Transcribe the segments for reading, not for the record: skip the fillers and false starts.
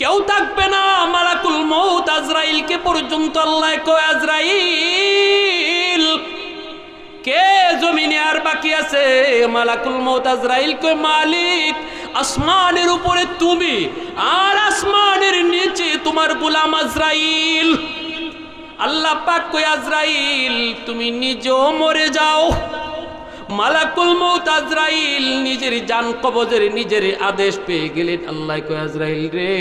কেউ থাকবে না। মালাকুল মউত আজরাইলকে পর্যন্ত আল্লাহ কয়, আজরাইল কে জমিনে আর বাকি আছে? মালাকুল মউত আজরাইল কয়, মালিক আসমানের উপরে তুমি, আর আসমানের নিচে তোমার গোলাম আজরাইল। আল্লাহ পাক কয়, আজরাইল তুমি নিজেও মরে যাও। মালাকুল মউত আজরাইল নিজের জান কবজের নিজের আদেশ পেয়ে গেলেন। আল্লাহ কয়, আজরাইল রে,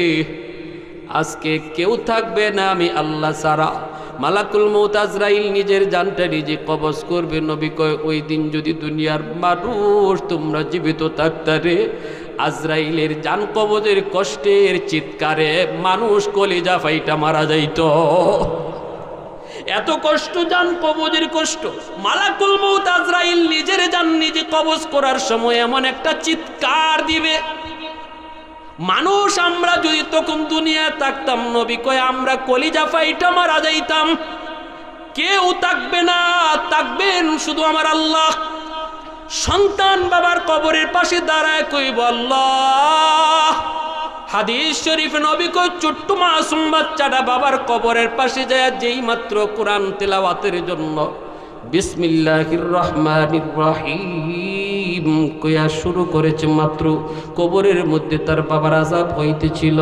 আজকে কেউ থাকবে না আমি আল্লাহ ছাড়া। মালাকুল মউত আজরাইল নিজের জানটা নিজে কবজ করবে। নবী কয়, ওই দিন যদি দুনিয়ার মানুষ তোমরা জীবিত থাকতারে, আজরাইলের জান কবজের কষ্টের চিৎকারে মানুষ কলিজা ফাইটা মারা যাইত। এত কষ্ট, জান কবজের কষ্ট। মালাকুল মউত আজরাইল নিজের জান নিজে কবজ করার সময় এমন একটা চিৎকার দিবে, মানুষ আমরা যদি তখন দুনিয়ায় থাকতাম, নবী কয় আমরা কলিজা ফাইটা মারা যাইতাম। কেউ থাকবে না, থাকবেন শুধু আমার আল্লাহ। সন্তান বাবার কবরের পাশে দাঁড়ায় কইব, আল্লাহ। হাদিস শরীফ নবী কয়, ছোট্ট মাসুম বাচ্চাটা বাবার কবরের পাশে যায় যেই মাত্র কোরআন তেলাওয়াতের জন্য বিসমিল্লাহির রহমানির রহিম কইয়া শুরু করেছে, মাত্র কবরের মধ্যে তার বাবার আযাব হইতেছিল।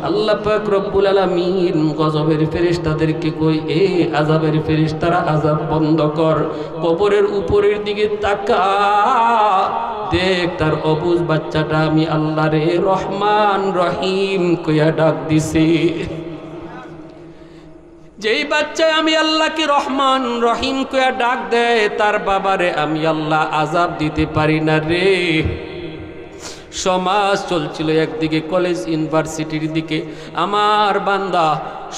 আল্লাহ পাক রব্বুল আলামিন গজবের ফেরেশতাদেরকে কই, এ আযাবের ফেরেশতারা আযাব বন্ধ কর, কবরের উপরের দিকে তাকা, দেখ তার অবুঝ বাচ্চাটা আমি আল্লাহ রে রহমান রহিম কইয়া ডাক দিছি। যেই বাচ্চা আমি আল্লাহকে রহমান রহিম কইয়া ডাক দেয়, তার বাবারে আমি আল্লাহ আযাব দিতে পারি না রে। সমাজ চলছিল একদিকে, কলেজ ইউনিভার্সিটির দিকে। আমার বান্দা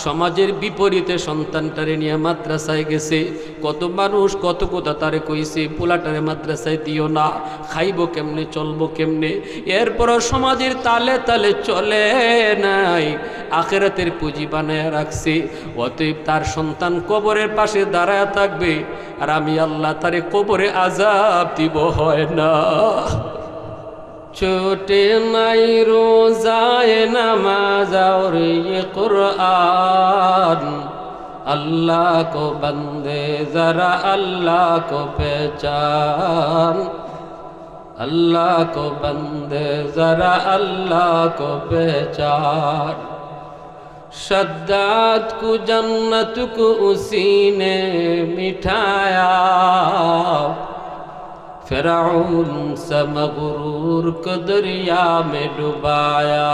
সমাজের বিপরীতে সন্তানটারে নিয়ে মাদ্রাসায় গেছে। কত মানুষ কত কথা তারে কইছে, পোলাটারে মাদ্রাসায় দিও না, খাইব কেমনে, চলবো কেমনে। এরপরও সমাজের তালে তালে চলে নাই, আখিরাতের পুঁজি বানায় রাখছে। অতএব তার সন্তান কবরের পাশে দাঁড়ায় থাকবে, আর আমি আল্লাহ তারে কবরে আযাব দিব, হয় না। छोटे নাই रोजाए नमाज और ये कुरान, अल्लाह को बंदे जरा अल्लाह को पहचान, अल्लाह को बंदे जरा अल्लाह को पहचान। शद्दाद को जन्नत को उसी ने मिठाया, फिरौन सा मगरूर को दरिया में डुबाया,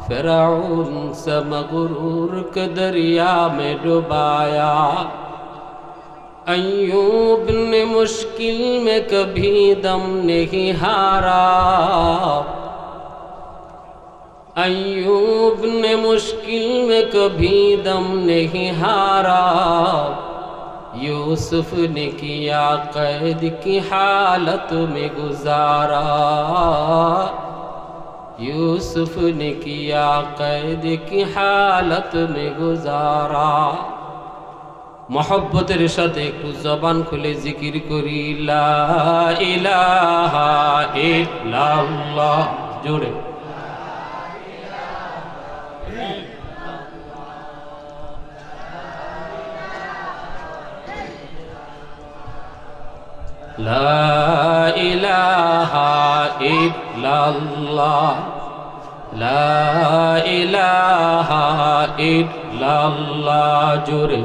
फिरौन सा मगरूर को दरिया में डुबाया। अय्यूब ने मुश्किल में कभी दम नहीं हारा, अय्यूब ने मुश्किल में कभी दम नहीं हारा। यूसुफ ने किया कैद की हालत में गुजारा, यूसुफ ने किया कैद की हालत में गुजारा। मोहब्बतेर साथे एकटु जबान खुले जिकिर करी, ला इलाहा इल्लाल्लाह, जोड़े ला इलाहा इल्लल्लाह, ला इलाहा इल्लल्लाह, जोरे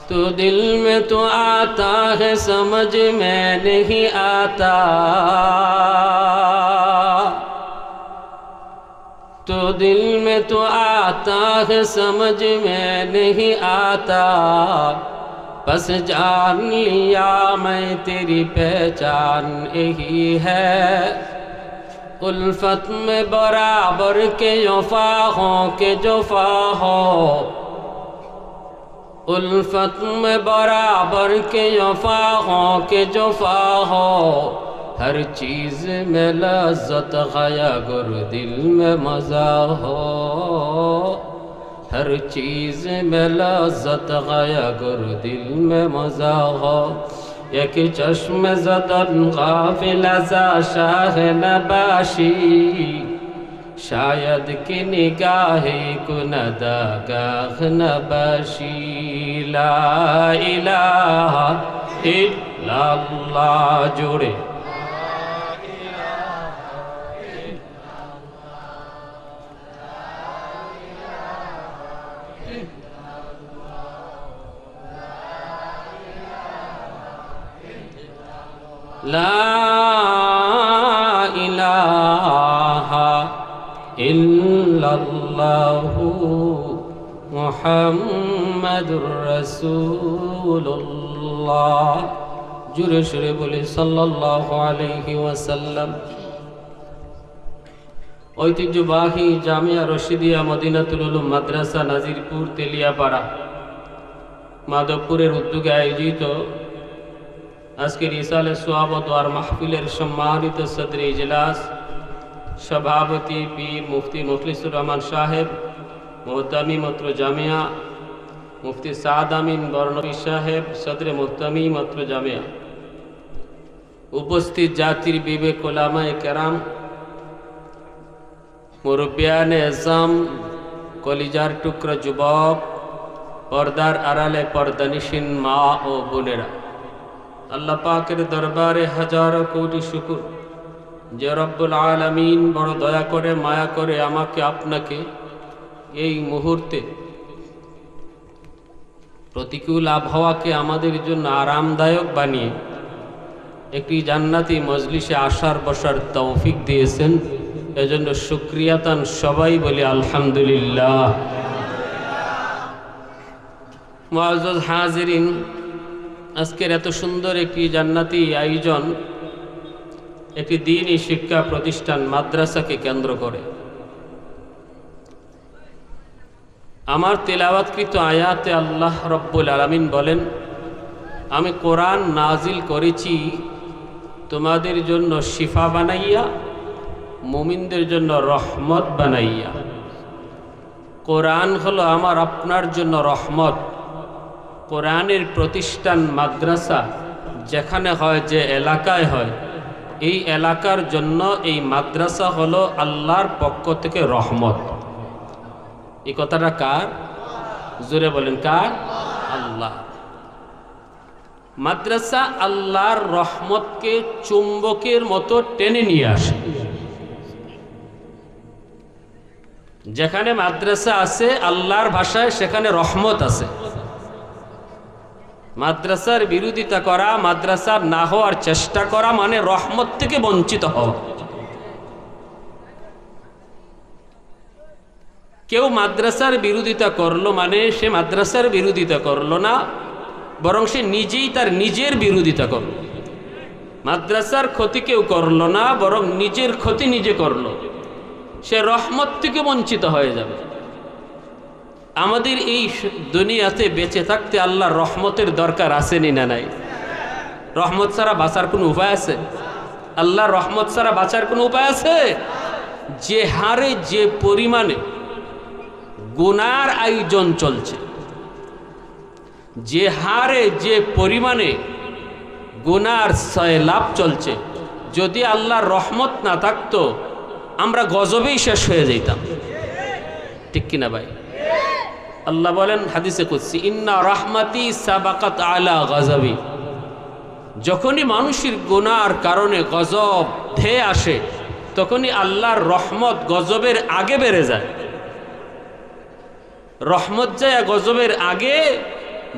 तो दिल में तो आता है समझ में नहीं आता, तो दिल में तो आता है समझ में नहीं आता। बस जान लिया मैं तेरी पहचान यही है, उल्फत में बराबर के वफा हो के जफा हो, उल्फत में बराबर के वफा हो के जफा हो। हर चीज़ में लज़्ज़त गया गर दिल में मज़ा हो, हर चीज में लज़्ज़त गया गर दिल में मज़ा हो एक चश्म ज़दन गाफिल ज़ा शाह नबाशी शायद कि निगाहे कुनदा गाह नबाशी ला इलाहा इल्लल्लाह जोड़े ला इलाहा इल्लल्लाहु मुहम्मदुर रसूलुल्लाह जुरे शुरे बोले सल्लल्लाहु अलैहि वसल्लम। ঐতিহ্যবাহী জামিয়া রশিদিয়া মদিনাতুল উলুম মাদ্রাসা নাজিরপুর তেলিয়াপাড়া মাধবপুরের উদ্যোগে আয়োজিত আজকের ইসালে সোয়াব ও দোয়ার মাহফিলের সম্মানিত সদরে ইজলাস সভাপতি পীর মুফতি মুখলিসুর রহমান সাহেব মোহতামি মত্র জামিয়া মুফতি সাদ আমিন বর্ণবী সাহেব সদরে মোহতামি মত্র জামিয়া উপস্থিত জাতির বিবেক ওলামায়ে কেরাম মুরব্বিয়ানে আজম কলিজার টুকরা যুবক পর্দার আড়ালে পর্দানিশীন মা ও বোনেরা আল্লাহ পাকের দরবারে হাজারো কোটি শুকর যে রব্বুল আলামিন বড় দয়া করে মায়া করে আমাকে আপনাকে এই মুহূর্তে প্রতিকূল আবহাওয়াকে আমাদের জন্য আরামদায়ক বানিয়ে একটি জান্নাতি মজলিসে আসার বসার তৌফিক দিয়েছেন এজন্য শুকরিয়াতান সবাই বলি আলহামদুলিল্লাহ। মুআজ্জাজ হাজিরিন আজকের এত সুন্দর একটি জান্নাতি আয়োজন একটি দ্বীনি শিক্ষা প্রতিষ্ঠান মাদ্রাসাকে কেন্দ্র করে আমার তেলাওয়াতকৃত আয়াতে আল্লাহ রব্বুল আলামিন বলেন আমি কোরআন নাজিল করেছি তোমাদের জন্য শিফা বানাইয়া মুমিনদের জন্য রহমত বানাইয়া। কোরআন হলো আমার আপনার জন্য রহমত। কোরআনের প্রতিষ্ঠান মাদ্রাসা যেখানে হয় যে এলাকায় হয় এই এলাকার জন্য এই মাদ্রাসা হলো আল্লাহর পক্ষ থেকে রহমত। এই কথাটা কার? জোরে বলেন কার? আল্লাহ। মাদ্রাসা আল্লাহর রহমতকে চুম্বকের মতো টেনে নিয়ে আসে। যেখানে মাদ্রাসা আছে আল্লাহর ভাষায় সেখানে রহমত আছে। মাদ্রাসার বিরোধিতা করা মাদ্রাসার না হওয়ার চেষ্টা করা মানে রহমত থেকে বঞ্চিত হওয়া। কেউ মাদ্রাসার বিরোধিতা করলো মানে সে মাদ্রাসার বিরোধিতা করলো না, বরং সে নিজেই তার নিজের বিরোধিতা করলো। মাদ্রাসার ক্ষতি কেউ করলো না, বরং নিজের ক্ষতি নিজে করলো। সে রহমত থেকে বঞ্চিত হয়ে যাবে। আমাদের এই দুনিয়াতে বেঁচে থাকতে আল্লাহর রহমতের দরকার আসেনি না নাই? রহমত ছাড়া বাঁচার কোনো উপায় আছে? আল্লাহর রহমত ছাড়া বাঁচার কোনো উপায় আছে? যে হারে যে পরিমাণে গুনার আয়োজন চলছে, যে হারে যে পরিমাণে গুনার সয়লাভ চলছে, যদি আল্লাহর রহমত না থাকতো আমরা গজবেই শেষ হয়ে যেতাম। ঠিক কিনা ভাই? আল্লাহ বলেন হাদিসে কুদসি ইন্না রাহমাতি সাবাকাত আলা গজবি। যখনই মানুষের গুনার কারণে গজব ধেয়ে আসে তখনই আল্লাহর রহমত গজবের আগে বেড়ে যায়। রহমত যায় গজবের আগে,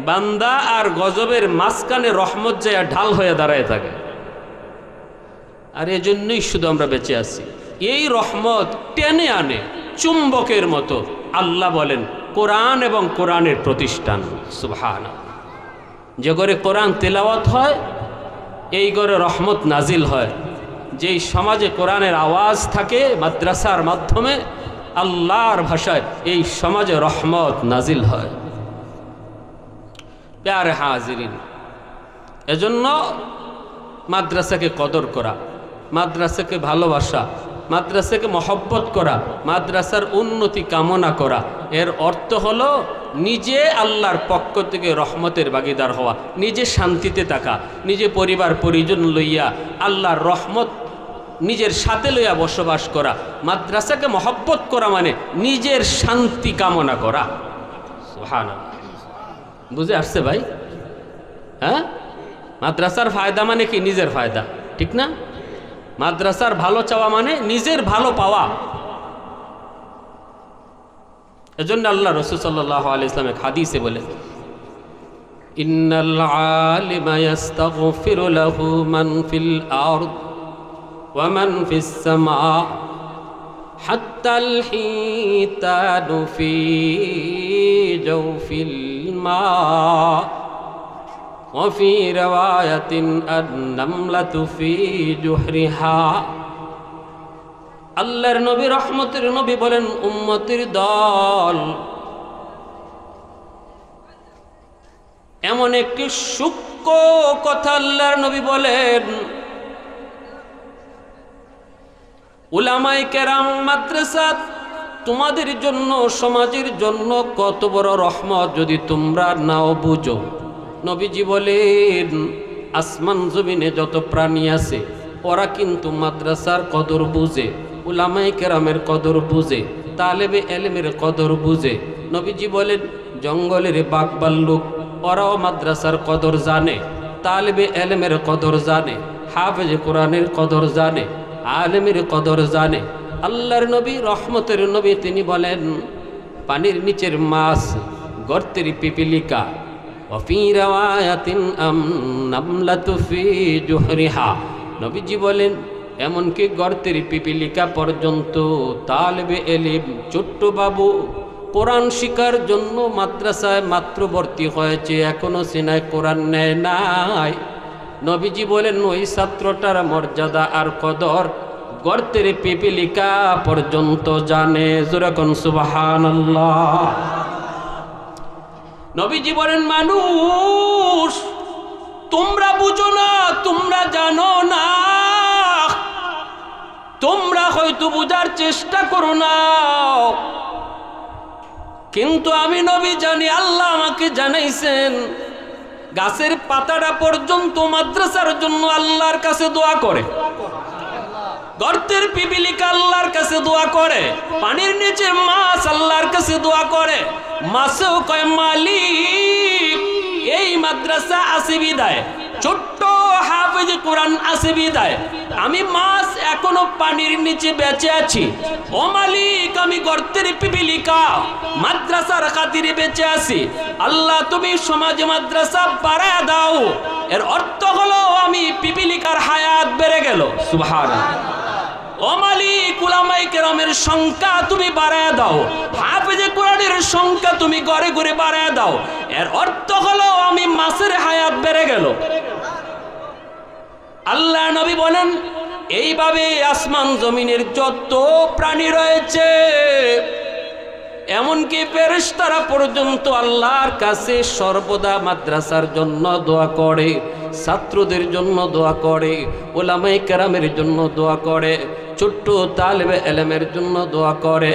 বান্দা আর গজবের মাঝখানে রহমত যায় ঢাল হয়ে দাঁড়ায় থাকে। আর এজন্যই শুধু আমরা বেঁচে আছি। এই রহমত টেনে আনে চুম্বকের মতো। আল্লাহ বলেন কোরআন এবং কোরআনের প্রতিষ্ঠান। সুবহানাল্লাহ। যে ঘরে কোরআন তেলাওয়াত হয় এই ঘরে রহমত নাজিল হয়। যেই সমাজে কোরআনের আওয়াজ থাকে মাদ্রাসার মাধ্যমে আল্লাহর ভাষায় এই সমাজে রহমত নাজিল হয়। প্যারে হাজিরিন, এজন্য মাদ্রাসাকে কদর করা, মাদ্রাসাকে ভালোবাসা, মাদ্রাসাকে মহব্বত করা, মাদ্রাসার উন্নতি কামনা করা, এর অর্থ হলো নিজে আল্লাহর পক্ষ থেকে রহমতের ভাগীদার হওয়া, নিজে শান্তিতে থাকা, নিজে পরিবার পরিজন লইয়া আল্লাহর রহমত নিজের সাথে লইয়া বসবাস করা। মাদ্রাসাকে মহব্বত করা মানে নিজের শান্তি কামনা করা। সুবহানাল্লাহ, বুঝে আসছে ভাই? হ্যাঁ, মাদ্রাসার ফায়দা মানে কি? নিজের ফায়দা, ঠিক না? মাদ্রাসার ভালো চাওয়া মানে নিজের ভালো পাওয়া। এজন্য আল্লাহ রাসূল সাল্লাল্লাহু আলাইহি ওয়াসাল্লাম এক হাদিসে বলেন, ইন্নাল আলিমা ইস্তাগফিরু লাহু মান ফিল আরদ ওয়া মান ফিস সামা হাত্তাল হিতানু ফি জাওফিল মা ওয়া ফি রাওয়ায়াতিন আন-নামলাতু ফি জুহরিহা। আল্লাহর নবী, রহমতের নবী বলেন, উম্মতের দল এমন একটি সূক্ষ্ম কথা আল্লাহর নবী বলেন, উলামায়ে কেরাম মাদ্রাসা তোমাদের জন্য, সমাজের জন্য কত বড় রহমত যদি তোমরা নাও বুঝো। নবীজি বলেন, আসমান জমিনে যত প্রাণী আছে ওরা কিন্তু মাদ্রাসার কদর বুঝে, উলামায়ে কেরামের কদর বুঝে, তালেবে এলেমের কদর বুঝে। নবীজি বলেন, জঙ্গলের বাঘ ভাল্লুক ওরাও মাদ্রাসার কদর জানে, তালেবে এলেমের কদর জানে, হাফেজ কোরআনের কদর জানে, আলেমের কদর জানে। আল্লাহর নবী, রহমতের নবী, তিনি বলেন, পানির নিচের মাছ, গর্তের পিপিলিকা, ওয়াফি রাওয়ায়াতিন নামলাতু ফি জুহরিহা। নবীজি বলেন, এমনকি গর্তের পিপিলিকা পর্যন্ত তালেবে এলিম, ছোট্ট বাবু, কোরআন শিকার জন্য মাদ্রাসায় মাত্র ভর্তি হয়েছে, এখনো সিনায় কোরআন নেয় নাই। নবীজি বলেন, ওই ছাত্রটার মর্যাদা আর কদর গর্তের পিপিলিকা পর্যন্ত জানে। জোরে কোন সুবহানাল্লাহ। নবীজি বলেন, মানুষ তোমরা বুঝো না, তোমরা জানো না, তোমরা হয়তো বুঝার চেষ্টা করো না, কিন্তু আমি নবী জানি, আল্লাহ আমাকে জানাইছেন, গাছের পাতাটা পর্যন্ত মাদ্রাসার জন্য আল্লাহর কাছে দোয়া করে, গর্তের পিপিলিকা আল্লাহর কাছে দোয়া করে, পানির নিচে মাছ আল্লাহর কাছে দোয়া করে। মাছেও কয়, মালিক এই মাদ্রাসা আছে বিদায়, ছোট্ট হাফেজ কোরআন আছে বিদায় আমি মাছ এখনো পানির নিচে বেঁচে আছি। ও মালিক, আমি গর্তের পিপিলিকা মাদ্রাসার খাতিরে বেঁচে আছি। আল্লাহ, তুমি সমাজে মাদ্রাসা বাড়ায়া দাও। এর অর্থ হলো আমি পিপিলিকার হায়াত বেড়ে গেল। সুবহানাল্লাহ। ও মালিক, উলামায়ে কেরামের সংখ্যা তুমি বাড়ায়া দাও, হাফেজে কোরআনের সংখ্যা তুমি ঘরে ঘরে বাড়ায়া দাও। এর অর্থ হলো আমি মাছের হায়াত বেড়ে গেল। আল্লাহ নবী বলেন, এইভাবে আসমান জমিনের যত প্রাণী রয়েছে, এমনকি ফেরেশতারা পর্যন্ত আল্লাহর কাছে সর্বদা মাদ্রাসার জন্য দোয়া করে, ছাত্রদের জন্য দোয়া করে, উলামায়ে কেরামের জন্য দোয়া করে, ছোট্ট তালেবে এলেমের জন্য দোয়া করে।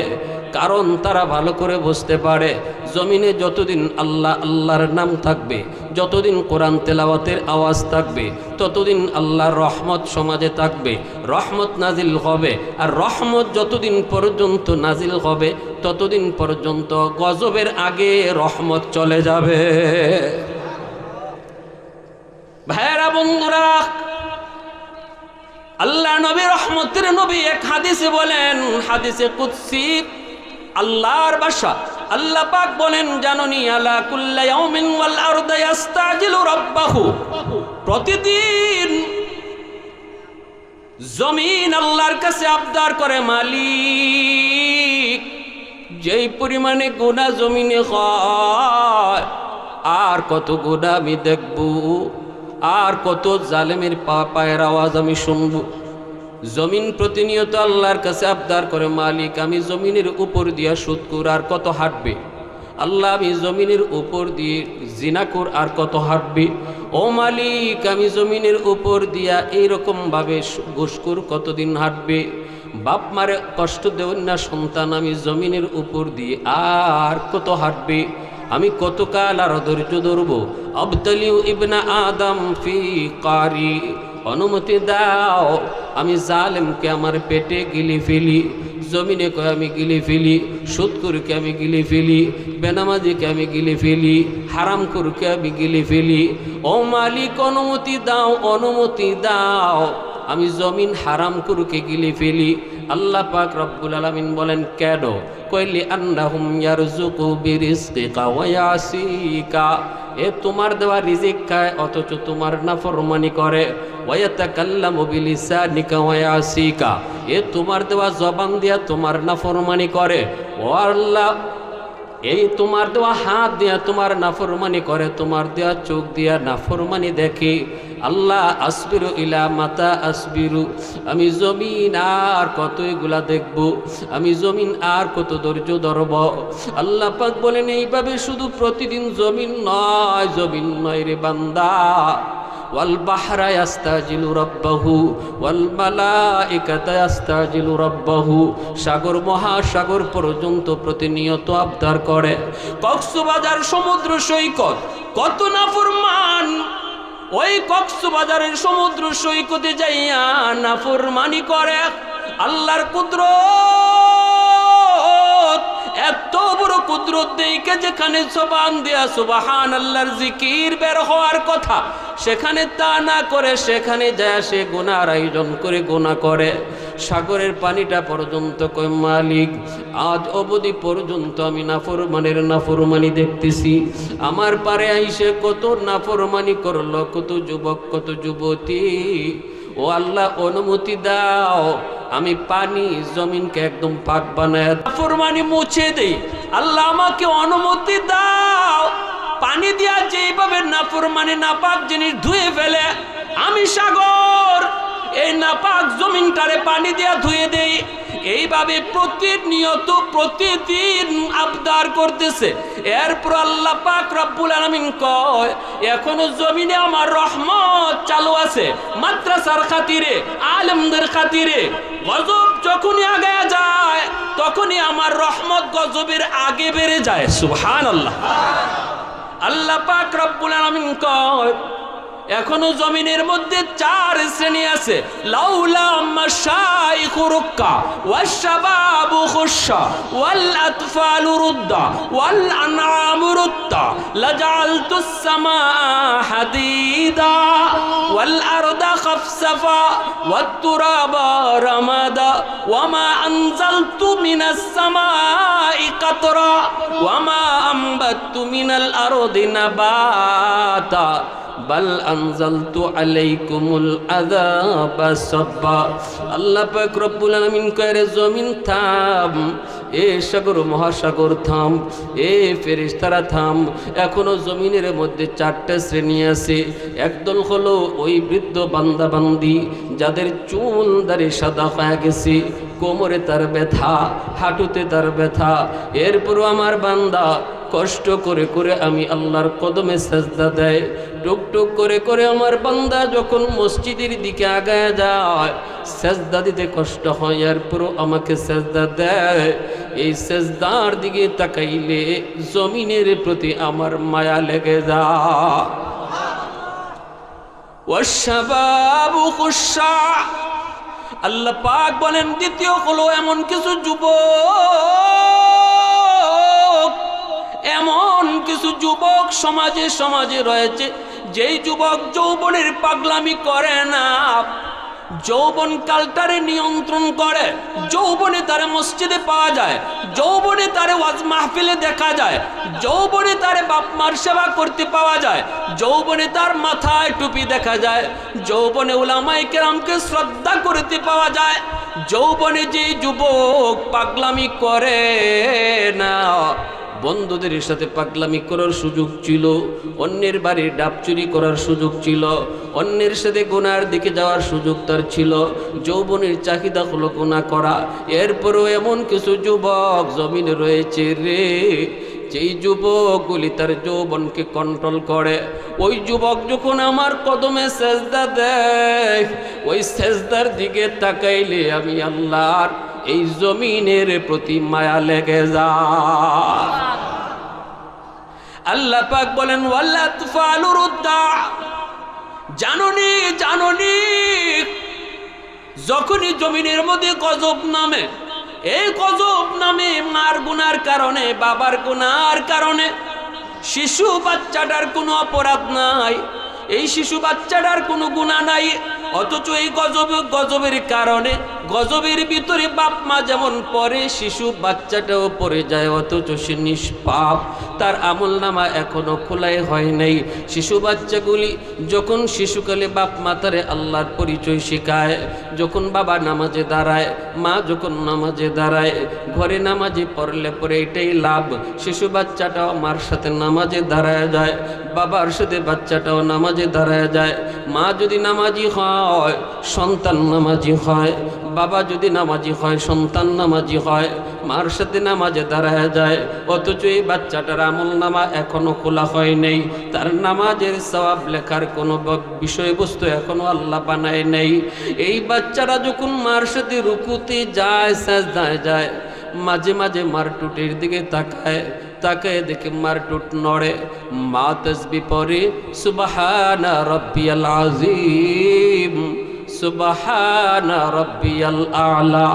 কারণ তারা ভালো করে বুঝতে পারে, জমিনে যতদিন আল্লাহ আল্লাহর নাম থাকবে, যতদিন কোরআন তেলাওয়াতের আওয়াজ থাকবে, ততদিন আল্লাহর রহমত সমাজে থাকবে, রহমত নাজিল হবে। আর রহমত যতদিন পর্যন্ত নাজিল হবে, ততদিন পর্যন্ত গজবের আগে রহমত চলে যাবে। ভাইরা বন্ধুরা, আল্লাহ নবী, রহমতের নবী এক হাদিসে বলেন, হাদিসে কুদসি, আল্লাহর ভাষা, আল্লাহ পাক বলেন, জাননি আলা কুল্লি ইয়াউমিন ওয়াল আরদু ইস্তাজিলু রাব্বাহু। প্রতিদিন জমিন আল্লাহর কাছে আবদার করে, মালিক, যেই পরিমাণে গুনাহ জমিনে হয়, আর কত গুনাহ আমি দেখব, আর কত জালেমের পায়ের আওয়াজ আমি শুনব। জমিন প্রতিনিয়ত আল্লাহর কাছে আবদার করে, মালিক, আমি জমিনের উপর দিয়া সুদকুর আর কত হাঁটবে, আল্লাহ আমি জমিনের উপর দিয়ে জিনাকুর আর কত হাঁটবে, ও মালিক আমি জমিনের উপর দিয়া এইরকম ভাবে ঘুষখোর কতদিন হাঁটবে, বাপ মারে কষ্ট দেবেন না সন্তান আমি জমিনের উপর দিয়ে আর কত হাঁটবে, আমি কতকাল আর ধৈর্য ধরবো। আবতালিউ ইবনা আদম ফি কারি, অনুমতি দাও আমি জালেমকে আমার পেটে গিলি ফেলি, জমিনে কয়ে আমি গিলি ফেলি, সুদখোরকে আমি গিলি ফেলি, বেনামাজিকে আমি গিলি ফেলি, হারামখোরকে আমি গিলি ফেলি। ও মালিক অনুমতি দাও, অনুমতি দাও আমি জমিন হারামখোরকে গিলি ফেলি। আল্লাহ পাক রব্বুল আলামিন বলেন কেন? কইলি আন্নাহুম ইয়ারযুকু বিরিজকিকা ওয়া ইয়াসিকা, এ তোমার দেওয়া রিজিক খায় অথচ তোমার নাফরমানি করে। ওয়া ইয়াতাকাল্লামু বিলিসানিকা ওয়া ইয়াসিকা, এ তোমার দেওয়া জবান দিয়া তোমার নাফরমানি করে। ও আল্লাহ এই তোমার দেওয়া হাত দিয়া তোমার নাফরমানি করে, তোমার দেওয়া চোখ দিয়া নাফরমানি দেখে। আল্লাহ আসবিরু ইলা মাতা আসবিরু, আমি জমিন আর কত এগুলা দেখব, আমি জমিন আর কত ধৈর্য ধরব। আল্লাহ পাক বলেন এইভাবে শুধু প্রতিদিন জমিন নয় রে বান্দা, ওয়াল বাহরা ইয়াস্তাজিলু রাব্বাহু ওয়াল মালাইকাতা ইয়াস্তাজিলু রাব্বাহু, সাগর মহাসাগর পর্যন্ত প্রতিনিয়ত আবদার করে। কক্সবাজার সমুদ্র সৈকত কত নাফরমান, ওই কক্সবাজারের সমুদ্র সৈকতে যাইয়া নাফরমানি করে। আল্লাহর কুদরত এত বড় কুদরত দেখে যেখানে জবান দেয়া সুবহানাল্লাহর জিকির বের হওয়ার কথা, সেখানে তা না করে সেখানে যায় সে গুনার আয়োজন করে গুনাহ করে। সাগরের পানিটা পর্যন্ত কয় মালিক আজ অবধি পর্যন্ত আমি নাফরমানি দেখতেছি, আমার পারে আইসে কত নাফরমানি করলো, কত যুবক কত যুবতী। ও আল্লাহ অনুমতি দাও আমি পানি জমিনকে একদম পাক বানায় নাফরমানি মুছে দেই। আল্লাহ আমাকে অনুমতি দাও পানি দিয়া যেইভাবে নাফরমানি নাপাক জিনিস ধুয়ে ফেলে, আমি সাগর এই নাপাক জমিনটারে পানি দিয়া ধুয়ে দেই। এইভাবে প্রতিনিয়ত প্রতিদিন আবদার করতেছে। এরপর আল্লাহ পাক রব্বুল আলামিন কয় এখনো জমিনে আমার রহমত চালু আছে, মাদ্রাসার খাতিরে আলেমদের খাতিরে। গজব যখনই আগে যায় তখনই আমার রহমত গজবের আগে বেড়ে যায়। সুবহানাল্লাহ। আল্লাহ পাক রব্বুল আলামিন কয় এখনো জমিনের মধ্যে চার শ্রেণী আছে। লাউলা মাশাইখু রুক্কা ওয়াশ শাবাবু খুশা ওয়াল আতফালু রুদ্দা ওয়াল আনআমু রুত্তা লাজআলতুস সামাআ হাদিদা ওয়াল আরদা খাফসাফা ওয়াত তুরাবা রামাদা ওয়ামা আনজালতু মিনাস সামাই কাতরা ওয়ামা আমবাতু মিনাল আরদি নাবাতা বাল আনজালতু আলাইকুমুল আযাবা সাব্বা। আল্লাহ পাক রব্বুল আলামিন কয় জমিন থাম, এ সাগর মহাসাগর থাম, এ ফেরেশতারা থাম। এখনো জমিনের মধ্যে চারটে শ্রেণী আছে। একদল হলো ওই বৃদ্ধ বান্দা বান্দি যাদের চুল দাড়ি সাদা হয়ে গেছে, কোমরে তার ব্যথা, হাঁটুতে তার ব্যথা। এরপরও আমার বান্দা কষ্ট করে করে আমি আল্লাহর কদমে সেজদা দেয়। টুকটুক করে করে আমার বান্দা যখন মসজিদের দিকে আগায় যায়, সেজদা দিতে কষ্ট হয়, এরপরও আমাকে সেজদা দেয়। এই সেজদার দিকে তাকাইলে জমিনের প্রতি আমার মায়া লেগে যায়। ওয়াশশাবাবু খুশা, আল্লাহ পাক বলেন দ্বিতীয় হলো এমন কিছু যুবক, এমন কিছু যুবক সমাজে সমাজে রয়েছে যেই যুবক যৌবনের পাগলামি করে না, যৌবন কালটারে নিয়ন্ত্রণ করে। যৌবনে তারে মসজিদে পাওয়া যায়, যৌবনে তারে ওয়াজ মাহফিলে দেখা যায়, যৌবনে তারে বাপ মার সেবা করতে পাওয়া যায়, যৌবনে তার মাথায় টুপি দেখা যায়, যৌবনে উলামায়ে কেরামকে শ্রদ্ধা করতে পাওয়া যায়। যৌবনে যে যুবক পাগলামি করে না, বন্ধুদের সাথে পাগলামি করার সুযোগ ছিল, অন্যের বাড়ির ডাব চুরি করার সুযোগ ছিল, অন্যের সাথে গুনার দিকে যাওয়ার সুযোগ তার ছিল, যৌবনের চাহিদা হলো গুনাহ করা। এরপরও এমন কিছু যুবক জমিনে রয়েছে রে, যেই যুবকগুলি তার যৌবনকে কন্ট্রোল করে, ওই যুবক যখন আমার কদমে সেজদা দেয়, ওই সেজদার দিকে তাকাইলে আমি আল্লাহর এই জমিনের প্রতি মায়া লেগে যায়। আল্লাহ পাক বলেন ওয়ালা তুফালু রুদ্দা, জাননি জাননি যখনই জমিনের মধ্যে গজব নামে, এই গজব নামে মার গুনার কারণে, বাবার গুনার কারণে, শিশু বাচ্চাটার কোনো অপরাধ নাই, এই শিশু বাচ্চাটার কোনো গুনাহ নাই, অথচ এই গজবের কারণে, গজবের ভিতরে বাপ মা যেমন পড়ে, শিশু বাচ্চাটাও পড়ে যায়, অথচ সে নিষ্পাপ, তার আমলনামা এখনো খোলাই হয় নাই। শিশু বাচ্চাগুলি যখন শিশুকালে বাপ মা তারে আল্লাহর পরিচয় শেখায়, যখন বাবা নামাজে দাঁড়ায়, মা যখন নামাজে দাঁড়ায়, ঘরে নামাজে পড়লে পরে এটাই লাভ, শিশু বাচ্চাটাও মার সাথে নামাজে দাঁড়ায় যায়, বাবার সাথে বাচ্চাটাও নামাজে দাঁড়ায় যায়। মা যদি নামাজি হয় সন্তান নামাজি হয়, বাবা যদি নামাজি হয় সন্তান নামাজি হয়, মার সাথে নামাজে দাঁড়ায় যায়, অথচ এই বাচ্চাটার আমল নামা এখনো খোলা হয় নাই, তার নামাজের সওয়াব লেখার কোনো বিষয়বস্তু এখনো আল্লাহ বানায় নেই। এই বাচ্চারা যখন মার সাথে রুকুতে যায়, সাজদায় যায়, মাঝে মাঝে মার টুটির দিকে তাকায়, তাকায় দেখে মার টুট নড়ে, মা তাসবিহ পড়ে সুবহানা রাব্বিয়াল আযীম সুবহানা রাব্বিয়াল আ'লা।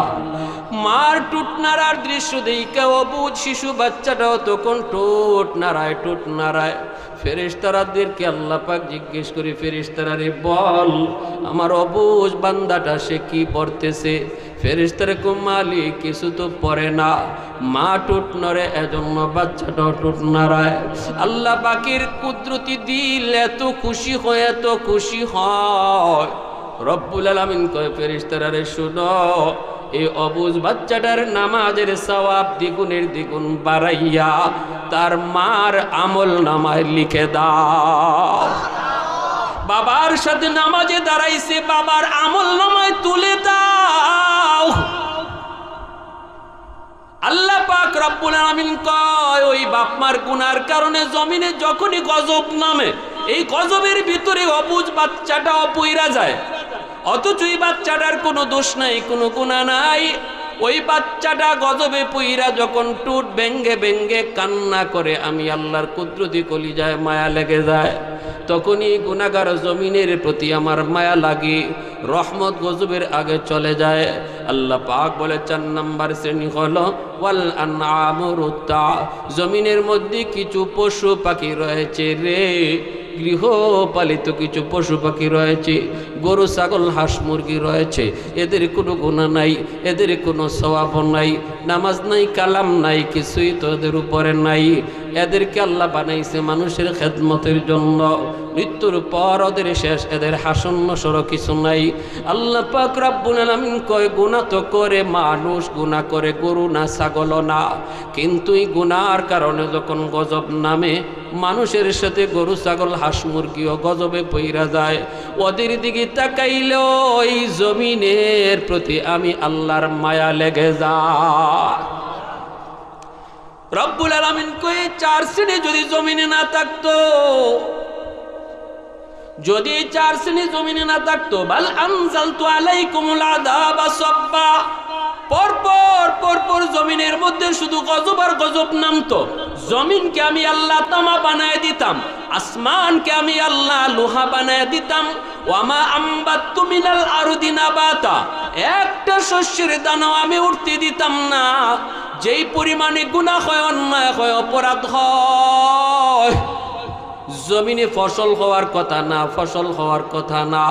মার টুট নাড়ার দৃশ্য দেখে অবুঝ শিশু বাচ্চাটাও তখন টুট নাড়ায়। ফেরেশতাদেরকে আল্লাহ পাক জিজ্ঞেস করে, ফেরেশতারা রে বল আমার অবুঝ বান্দাটা সে কি পড়তেছে? ফেরেশতারা কো মালিক কিছু তো পড়ে না, মা টুট নড়ে এজন্য বাচ্চাটাও টুট নাড়ায়। আল্লাহ পাকের কুদরতি দিল এত খুশি হয়, রব্বুল আলামিন কয় ফেরেশতারা রে শুনো, এই অবুঝ বাচ্চাটার নামাজের সওয়াব দ্বিগুণের দ্বিগুণ বাড়াইয়া তার মার আমল নামায় লিখে দাও। বাবার সাথে নামাজে দাঁড়াইছে, বাবার আমল নামায় তুলে দাও। আল্লাহ পাক রব্বুল আলামিন কয় ওই বাপ মার গুনার কারণে জমিনে যখনই গজব নামে, এই গজবের ভিতরে অবুঝ বাচ্চাটাও পইরা যায়, অথচ এই বাচ্চাটার কোনো দোষ নাই, কোনো গুনাহ নাই। ওই বাচ্চাটা গজবে পইরা যখন টুট ভেঙ্গে কান্না করে, আমি আল্লাহর কুদরতি কলিজায় মায়া লেগে যায়, তখনই গুনাহগার জমিনের প্রতি আমার মায়া লাগে, রহমত গজবের আগে চলে যায়। আল্লাহ পাক বলে 4 নাম্বার শ্রেণী হলো ওয়াল আনআমুরুত্তা, জমিনের মধ্যে কিছু পশু পাখি রয়েছে রে, গৃহপালিত কিছু পশু পাখি রয়েছে, গরু ছাগল হাঁস মুরগি রয়েছে, এদের কোনো গুনাহ নাই, এদের কোনো সওয়াব নাই, নামাজ নাই, কালাম নাই, কিছুই তো এদের উপরে নাই। এদেরকে আল্লাহ বানাইছে মানুষের খেদমতের জন্য, মৃত্যুর পর ওদের শেষ, এদের হাসন্ন সর কিছু নাই। আল্লাহ পাক রব্বুল আলামিন কয় গুনাহ তো করে মানুষ, গুনাহ করে গরু না ছাগল না, কিন্তু এই গুনার কারণে যখন গজব নামে, মানুষের সাথে গরু ছাগল হাঁস মুরগিও গজবে পইরা যায়, ওদের দিকে তাকাইলেও ওই জমিনের প্রতি আমি আল্লাহর মায়া লেগে যায়। রব্বুল আলামিন কয়ে 4 শ্রেণী যদি জমিনে না থাকতো, যদি 4 শ্রেণী জমিনে না থাকতো, বাল আনজালতু আলাইকুমুল আযাবা সাব্বা, পরপর জমিনের মধ্যে শুধু গজব আর গজব নামতো। জমিনকে আমি আল্লাহ তামা বানায় দিতাম, আসমানকে আমি আল্লাহ লোহা বানায় দিতাম। ওয়ামা আম্বাতু মিনাল আরদি নাবাতা, একটা শস্যের দানাও আমি উঠতে দিতাম না। যেই পরিমাণে গুনাহ হয়, অন্যায় হয়, অপরাধ হয়, জমিনে ফসল হওয়ার কথা না, ফসল হওয়ার কথা না,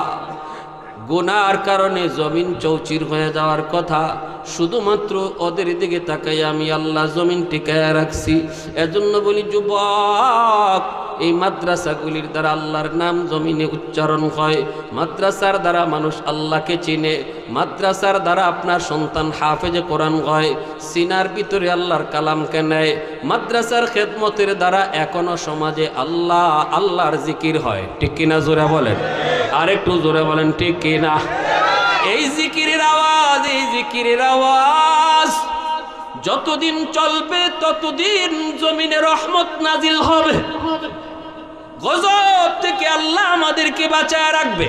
গুনার কারণে জমিন চৌচির হয়ে যাওয়ার কথা। শুধুমাত্র ওদের দিকে তাকাই আমি আল্লাহ জমিন টিকায় রাখছি। এজন্য বলি যুবক, এই মাদ্রাসাগুলির দ্বারা আল্লাহর নাম জমিনে উচ্চারণ হয়, মাদ্রাসার দ্বারা মানুষ আল্লাহকে চিনে, মাদ্রাসার দ্বারা আপনার সন্তান হাফেজে কোরআন হয়, সিনার ভিতরে আল্লাহর কালামকে নেয়। মাদ্রাসার খেদমতের দ্বারা এখনো সমাজে আল্লাহর জিকির হয়, ঠিক কিনা? জোরে বলেন, আর একটু জোরে বলেন, ঠিক কিনা? এই জিকিরের আওয়াজ যতদিন চলবে ততদিন জমিনে রহমত নাজিল হবে। গজব থেকে আল্লাহ আমাদেরকে বাঁচায় রাখবে।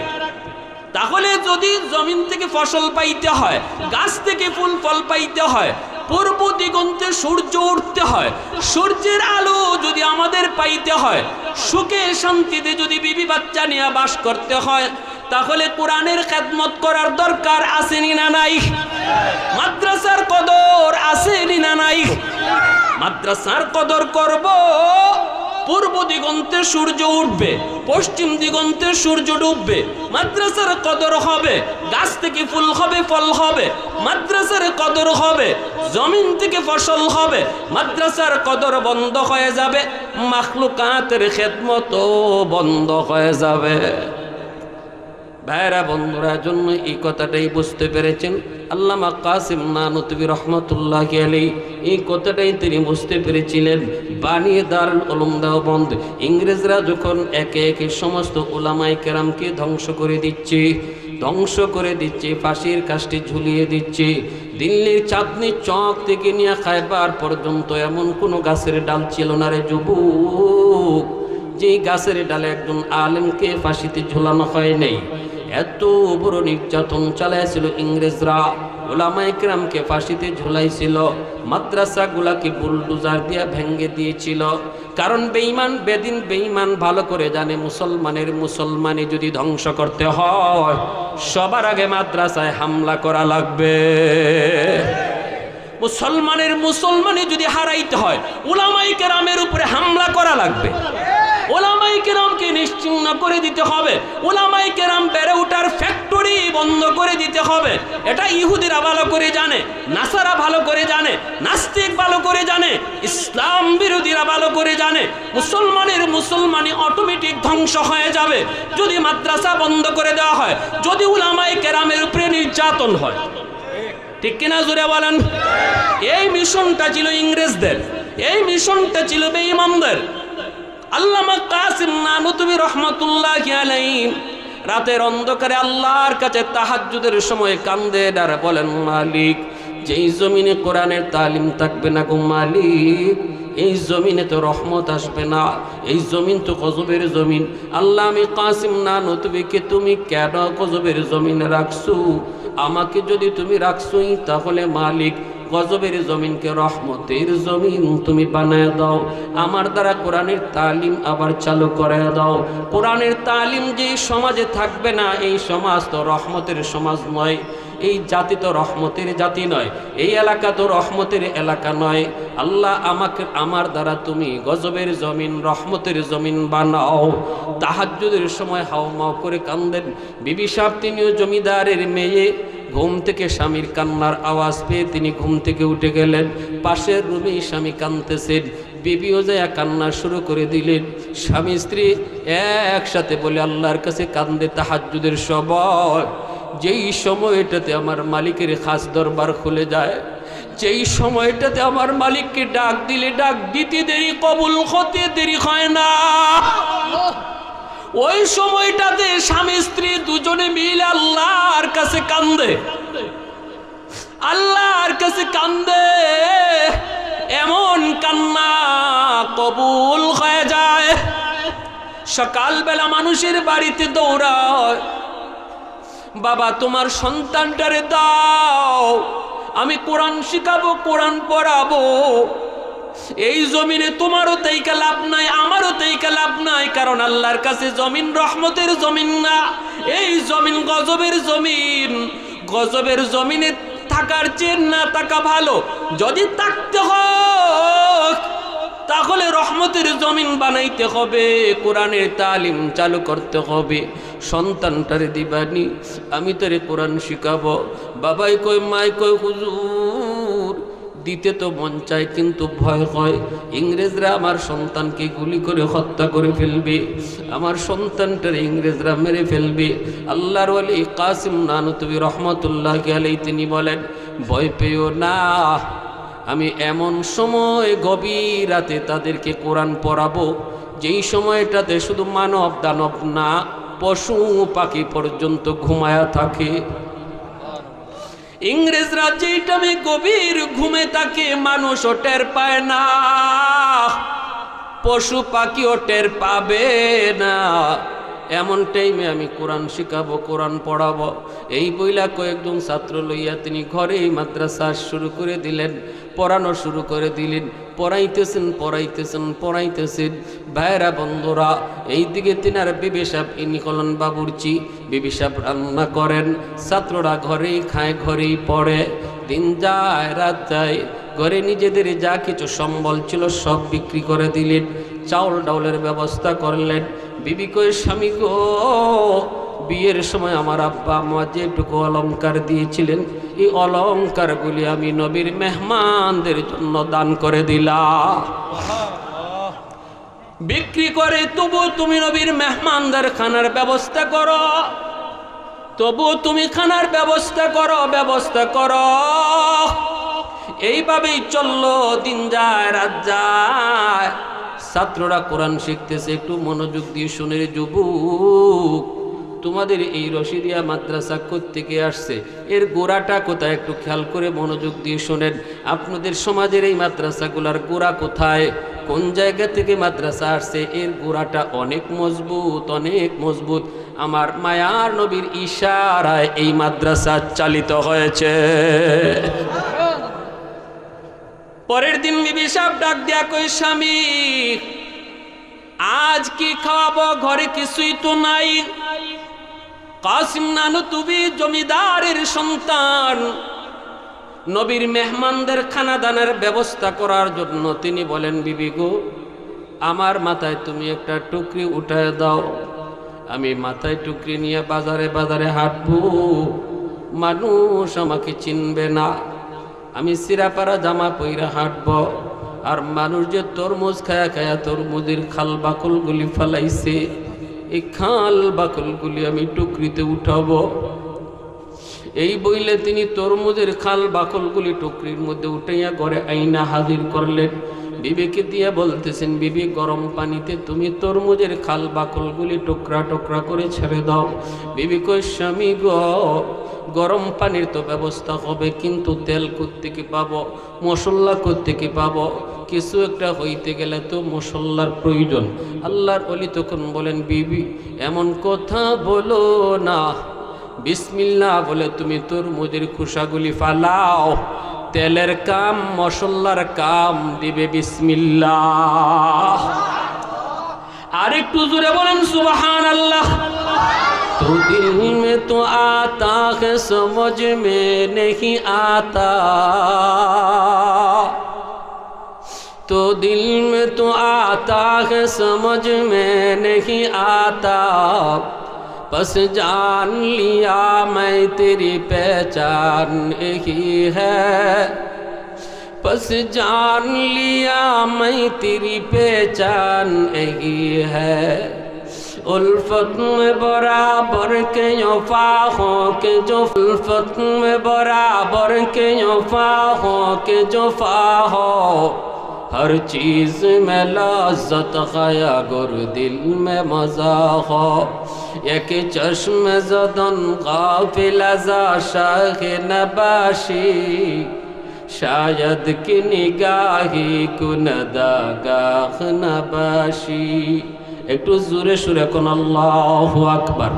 তাহলে যদি জমিন থেকে ফসল পাইতে হয়, গাছ থেকে ফুল ফল পাইতে হয়, পূর্ব দিগন্তে সূর্য উঠতে হয়, সূর্যের আলো যদি আমাদের পাইতে হয়, সুখে শান্তিতে যদি বিবি বাচ্চা নিয়ে বাস করতে হয়, তাহলে কোরআনের খেদমত করার দরকার আছে না নাই? মাদ্রাসার কদর আছে না নাই? মাদ্রাসার কদর করব। পূর্ব দিগন্তে সূর্য উঠবে, পশ্চিম দিগন্তে সূর্য ডুববে, মাদ্রাসার কদর হবে। গাছ থেকে ফুল হবে, ফল হবে, মাদ্রাসার কদর হবে। জমিন থেকে ফসল হবে, মাদ্রাসার কদর বন্ধ হয়ে যাবে, মাখলুকাতের খেদমতও বন্ধ হয়ে যাবে। ভাইরা বন্ধুরা, জন্য এই কথাটাই বুঝতে পেরেছেন আল্লামা কাসিম নানুতুবি রহমতুল্লাহি আলাইহি। এই কথাটাই তিনি বুঝতে পেরেছিলেন। বানিয়ে দারুল উলুম দেওবন্দ ইংরেজরা যখন একে একে সমস্ত উলামায়ে কেরামকে ধ্বংস করে দিচ্ছে, ফাঁসির কাষ্ঠে ঝুলিয়ে দিচ্ছে। দিল্লির চাঁদনি চক থেকে নিয়ে খায়বার পর্যন্ত এমন কোনো গাছের ডাল ছিল না রে যুবক, যেই গাছের ডালে একজন আলেমকে ফাঁসিতে ঝুলানো হয় নাই। এত বড় নির্যাতন চালাইছিল ইংরেজরা, উলামায়ে কেরামকে ফাঁসিতে ঝুলাইছিল, মাদ্রাসাগুলাকে বুলডোজার দিয়ে ভেঙে দিয়েছিল। কারণ বেঈমান বেদিন বেঈমান ভালো করে জানে মুসলমানি যদি ধ্বংস করতে হয় সবার আগে মাদ্রাসায় হামলা করা লাগবে। মুসলমানি যদি হারাইতে হয় উলামায়ে কেরামের উপরে হামলা করা লাগবে। উলামায়ে কেরামকে নিশ্চিহ্ন করে দিতে হবে। উলামায়ে কেরাম বেড়ে ওঠার ফ্যাক্টরি বন্ধ করে দিতে হবে। এটা ইহুদিরা ভালো করে জানে, নাসারা ভালো করে জানে, নাস্তিক ভালো করে জানে, ইসলাম বিরোধীরা ভালো করে জানে। মুসলমানি অটোমেটিক ধ্বংস হয়ে যাবে যদি মাদ্রাসা বন্ধ করে দেওয়া হয়, যদি উলামায়ে কেরামের উপরে নির্যাতন হয়। ঠিক কিনা জোরে বলেন? এই মিশনটা ছিল ইংরেজদের, এই মিশনটা ছিল বেঈমানদের। আল্লামা কাসিম নানুতুবি রহমতুল্লাহি আলাইহি রাতের অন্ধকারে আল্লাহর কাছে তাহাজ্জুদের সময় কান্দে আর বলেন, মালিক, যেই জমিনে কোরআনের তালিম থাকবে না গো মালিক, এই জমিনে তো রহমত আসবে না, এই জমিন তো গজবের জমিন। আল্লাহ, আমি কাসিম নানুতুবিকে তুমি কেন গজবের জমিনে রাখছো? আমাকে যদি তুমি রাখছোই তাহলে মালিক গজবের জমিনকে রহমতের জমিন তুমি বানায় দাও। আমার দ্বারা কোরআনের তালিম আবার চালু করে দাও। কোরআনের তালিম যে সমাজে থাকবে না, এই সমাজ তো রহমতের সমাজ নয়, এই জাতি তো রহমতের জাতি নয়, এই এলাকা তো রহমতের এলাকা নয়। আল্লাহ, আমার দ্বারা তুমি গজবের জমিন রহমতের জমিন বানাও। তাহাজ্জুদের সময় হাওমাও করে কান্দেন বিবি সাহেব, তিনিও জমিদারের মেয়ে। ঘুম থেকে স্বামীর কান্নার আওয়াজ পেয়ে তিনি ঘুম থেকে উঠে গেলেন। পাশের রুমেই স্বামী কাঁদতেছেন, বিবিও যায় কান্না শুরু করে দিলেন। স্বামী স্ত্রী একসাথে বলে আল্লাহর কাছে কান্দে তাহাজ্জুদের সময়। যেই সময়টাতে আমার মালিকের খাস দরবার খুলে যায়, যেই সময়টাতে আমার মালিককে ডাক দিলে ডাক দিতে দেরি, কবুল হতে দেরি হয় না, ওই সময়টাতে স্বামী স্ত্রী দুজনে মিলে আল্লাহর কাছে কান্দে, আল্লাহর কাছে কান্দে। এমন কান্না কবুল হয়ে যায়। সকালবেলা মানুষের বাড়িতে দৌড়ায়, বাবা তোমার সন্তানটারে দাও, আমি কোরআন শিখাবো, কোরআন পড়াবো। এই জমিনে তোমারও তেইকা লাভ নাই, আমারও তেইকা লাভ নাই, কারণ আল্লাহর কাছে জমিন রহমতের জমিন না, এই জমিন গজবের জমিন। গজবের জমিনে থাকার চেয়ে না থাকা ভালো। যদি থাকতে হয় তাহলে রহমতের জমিন বানাইতে হবে, কোরআনের তালিম চালু করতে হবে। সন্তানটারে দিবানি, আমি তারে কোরআন শিখাবো। বাবাই কই, মাই কই, হুজুর দিতে তো মন চায় কিন্তু ভয় হয়, ইংরেজরা আমার সন্তানকে গুলি করে হত্যা করে ফেলবে, আমার সন্তানটারে ইংরেজরা মেরে ফেলবে। আল্লাহর ওলি কাসিম নানুতুবি রহমতুল্লাহি আলাইহি তিনি বলেন, ভয় পেও না, আমি এমন সময় গভীর রাতে তাদেরকে কোরআন পড়াবো যেই সময়টাতে শুধু মানব দানব না, পশু পাখি পর্যন্ত ঘুমায়া থাকে। ইংরেজরা যেই টাইমে গভীর ঘুমে থাকে মানুষও টের পায় না, পশু পাখিও টের পাবে না। এমন টাইমে আমি কোরআন শিখাবো, কোরআন পড়াবো, এই বইলা কয়েকজন ছাত্র লইয়া তিনি ঘরেই মাদ্রাসা শুরু করে দিলেন, পড়ানো শুরু করে দিলেন। পড়াইতেছেন। ভাইরা বন্ধুরা, এইদিকে তিনার বিবি সাহেব ইনি হলেন বাবুর্চি, বিবি সাহেব রান্না করেন, ছাত্ররা ঘরেই খায়, ঘরেই পড়ে। দিন যায় রাত যায়, ঘরে নিজেদের যা কিছু সম্বল ছিল সব বিক্রি করে দিলেন, চাউল ডাউলের ব্যবস্থা করলেন। বিবি কই, স্বামী গো, বিয়ের সময় আমার আব্বা আম্মা যেটুকু অলংকার দিয়েছিলেন এই অলংকারগুলি আমি নবীর মেহমানদের জন্য দান করে দিলাম। বিক্রি করে তবু তুমি নবীর মেহমানদের খানার ব্যবস্থা করো, তবু তুমি খানার ব্যবস্থা করো। এইভাবেই চললো, দিন যায় রাত যায়। ছাত্ররা কোরআন শিখতেছে, একটু মনোযোগ দিয়ে শুনে যুবক, তোমাদের এই রশিদিয়া মাদ্রাসা কোত্থেকে আসছে, এর গোড়াটা কোথায় একটু খেয়াল করে মনোযোগ দিয়ে শোনেন। আপনাদের সমাজের এই মাদ্রাসাগুলার গোড়া কোথায়, কোন জায়গা থেকে মাদ্রাসা আসছে, এর গোড়াটা অনেক মজবুত। আমার মায়ার নবীর ইশারায় এই মাদ্রাসা চালিত হয়েছে। পরের দিন বিবি সাহেব ডাক দিয়া কই, স্বামী আজ কি খাওয়াবো, ঘরে কিছুই তো নাই। কাসিম নানু তুমি জমিদারের সন্তান, নবীর মেহমানদের খানা দানের ব্যবস্থা করার জন্য তিনি বলেন, বিবি গো, আমার মাথায় তুমি একটা টুকরি উঠায় দাও, আমি মাথায় টুকরি নিয়ে বাজারে হাঁটবো, মানুষ আমাকে চিনবে না। আমি সিরাপাড়া জামা পইরা হাঁটবো, আর মানুষ যে তরমুজ খায়া তরমুজের খাল বাকলগুলি ফালাইছে, এই খাল বাকলগুলি আমি টুকরিতে উঠাবো। এই বইলে তিনি তরমুজের খাল বাকলগুলি টুকরির মধ্যে উঠাইয়া ঘরে আইনা হাজির করলেন। বিবেকে দিয়া বলতেছেন, বিবি গরম পানিতে তুমি তরমুজের খাল বাকলগুলি টুকরা করে ছেড়ে দাও। বিবি কই, স্বামী গো, গরম পানির তো ব্যবস্থা হবে, কিন্তু তেল কোত্থেকে পাবো, মশলা কোত্থেকে পাবো, কিছু একটা হইতে গেলে তো মশলার প্রয়োজন। আল্লাহর ওলি তখন বলেন, বিবি এমন কথা বলো না, বিসমিল্লাহ বলে তুমি তরমুজের খোসাগুলি ফালাও, তেলের কাম মশলার কাম দিবে বিসমিল্লাহ। আরেকটু জোরে বলেন সুবহানাল্লাহ। तो दिल में तो आता है समझ में नहीं आता, तो दिल में तो आता है समझ में नहीं आता, बस जान लिया मैं तेरी पहचान यही है, बस जान लिया मैं तेरी पहचान यही है। उल्फत में बराबर के वफा हो के जो, उल्फत में बराबर के वफा हो के जो फा हो, हर चीज में लज़्ज़त खाया गुर दिल में मज़ा हो, एक चश्म ज़दन गाफिल अज़ा शाह नबाशी, शायद की निगाही कुनदा गाख नबाशी। একটু জোরে সুরে কোন আল্লাহু আকবার,